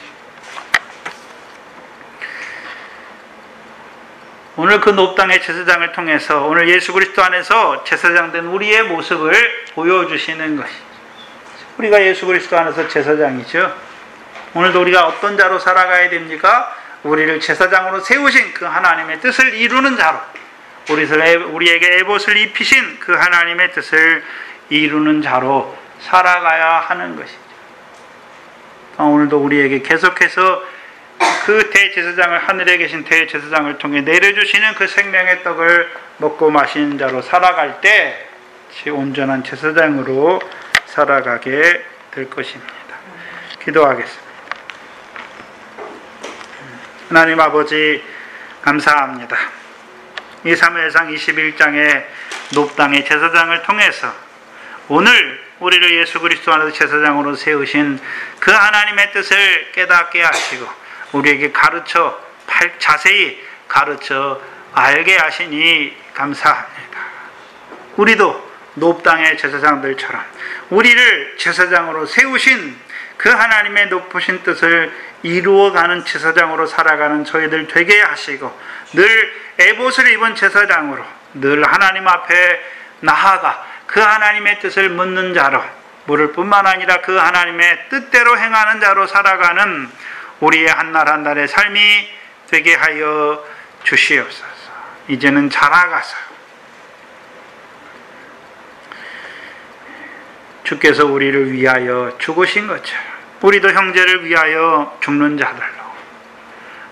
오늘 그 높당의 제사장을 통해서 오늘 예수 그리스도 안에서 제사장된 우리의 모습을 보여주시는 것이죠. 우리가 예수 그리스도 안에서 제사장이죠. 오늘도 우리가 어떤 자로 살아가야 됩니까? 우리를 제사장으로 세우신 그 하나님의 뜻을 이루는 자로, 우리에게 에봇을 입히신 그 하나님의 뜻을 이루는 자로 살아가야 하는 것이죠. 오늘도 우리에게 계속해서 그 대제사장을, 하늘에 계신 대제사장을 통해 내려주시는 그 생명의 떡을 먹고 마시는 자로 살아갈 때 온전한 제사장으로 살아가게 될 것입니다. 기도하겠습니다. 하나님 아버지 감사합니다. 이 사무엘상 21장의 높당의 제사장을 통해서 오늘 우리를 예수 그리스도 안에서 제사장으로 세우신 그 하나님의 뜻을 깨닫게 하시고 우리에게 자세히 가르쳐 알게 하시니 감사합니다. 우리도 높당의 제사장들처럼 우리를 제사장으로 세우신 그 하나님의 높으신 뜻을 이루어가는 제사장으로 살아가는 저희들 되게 하시고 늘 에봇을 입은 제사장으로 늘 하나님 앞에 나아가 그 하나님의 뜻을 묻는 자로, 물을 뿐만 아니라 그 하나님의 뜻대로 행하는 자로 살아가는 우리의 한날 한날의 삶이 되게 하여 주시옵소서. 이제는 자라가서 주께서 우리를 위하여 죽으신 것처럼 우리도 형제를 위하여 죽는 자들로,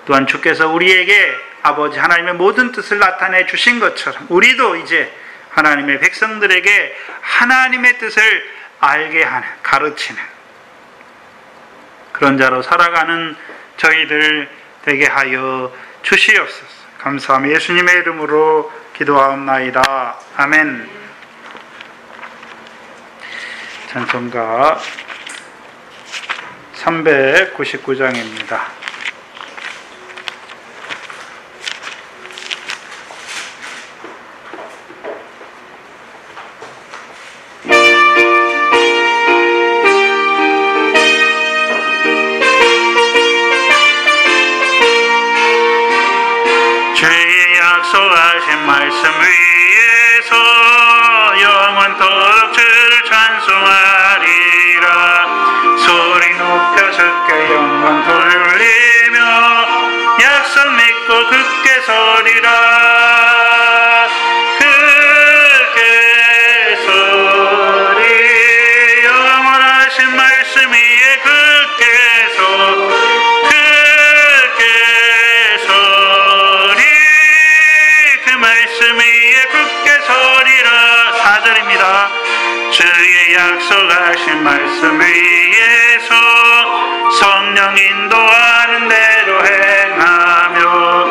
또한 주께서 우리에게 아버지 하나님의 모든 뜻을 나타내 주신 것처럼 우리도 이제 하나님의 백성들에게 하나님의 뜻을 알게 하는, 가르치는 그런 자로 살아가는 저희들 되게 하여 주시옵소서. 감사하며 예수님의 이름으로 기도하옵나이다. 아멘. 찬송가 399장입니다. 주의 약속하신 말씀 위에서 영원토록 주를 찬송하리라. 소리 높여 주께 영광 돌리며 약속 믿고 굳게 서리라. 굳게 서리. 영원하신 말씀 위에 굳게 서리. 그 말씀 위에 굳게 서리라. 4절입니다. 주의 약속하신 말씀 위에서 성령 인도하는 대로 행하며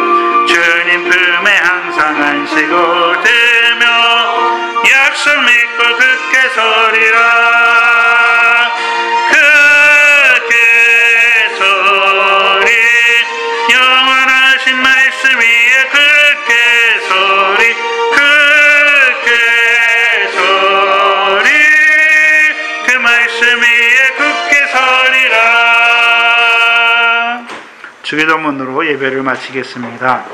주님 품에 항상 안식을 들며 약속 믿고 굳게 서리라. 굳게 서리 영원하신 말씀 위에 굳게 서리 굳게 서리 그 말씀 위에 굳게 서리라. 주기도문으로 예배를 마치겠습니다.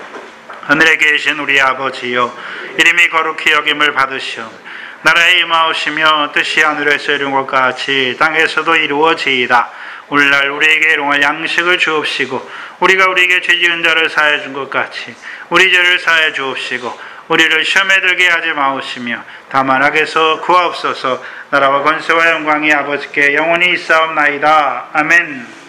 하늘에 계신 우리 아버지여, 이름이 거룩히 여김을 받으시오. 나라에 임하오시며 뜻이 하늘에서 이룬 것 같이 땅에서도 이루어지이다. 오늘날 우리에게 일용할 양식을 주옵시고 우리가 우리에게 죄 지은 자를 사하여 준 것 같이 우리 죄를 사하여 주옵시고 우리를 시험에 들게 하지 마옵시며 다만 악에서 구하옵소서. 나라와 권세와 영광이 아버지께 영원히 있사옵나이다. 아멘.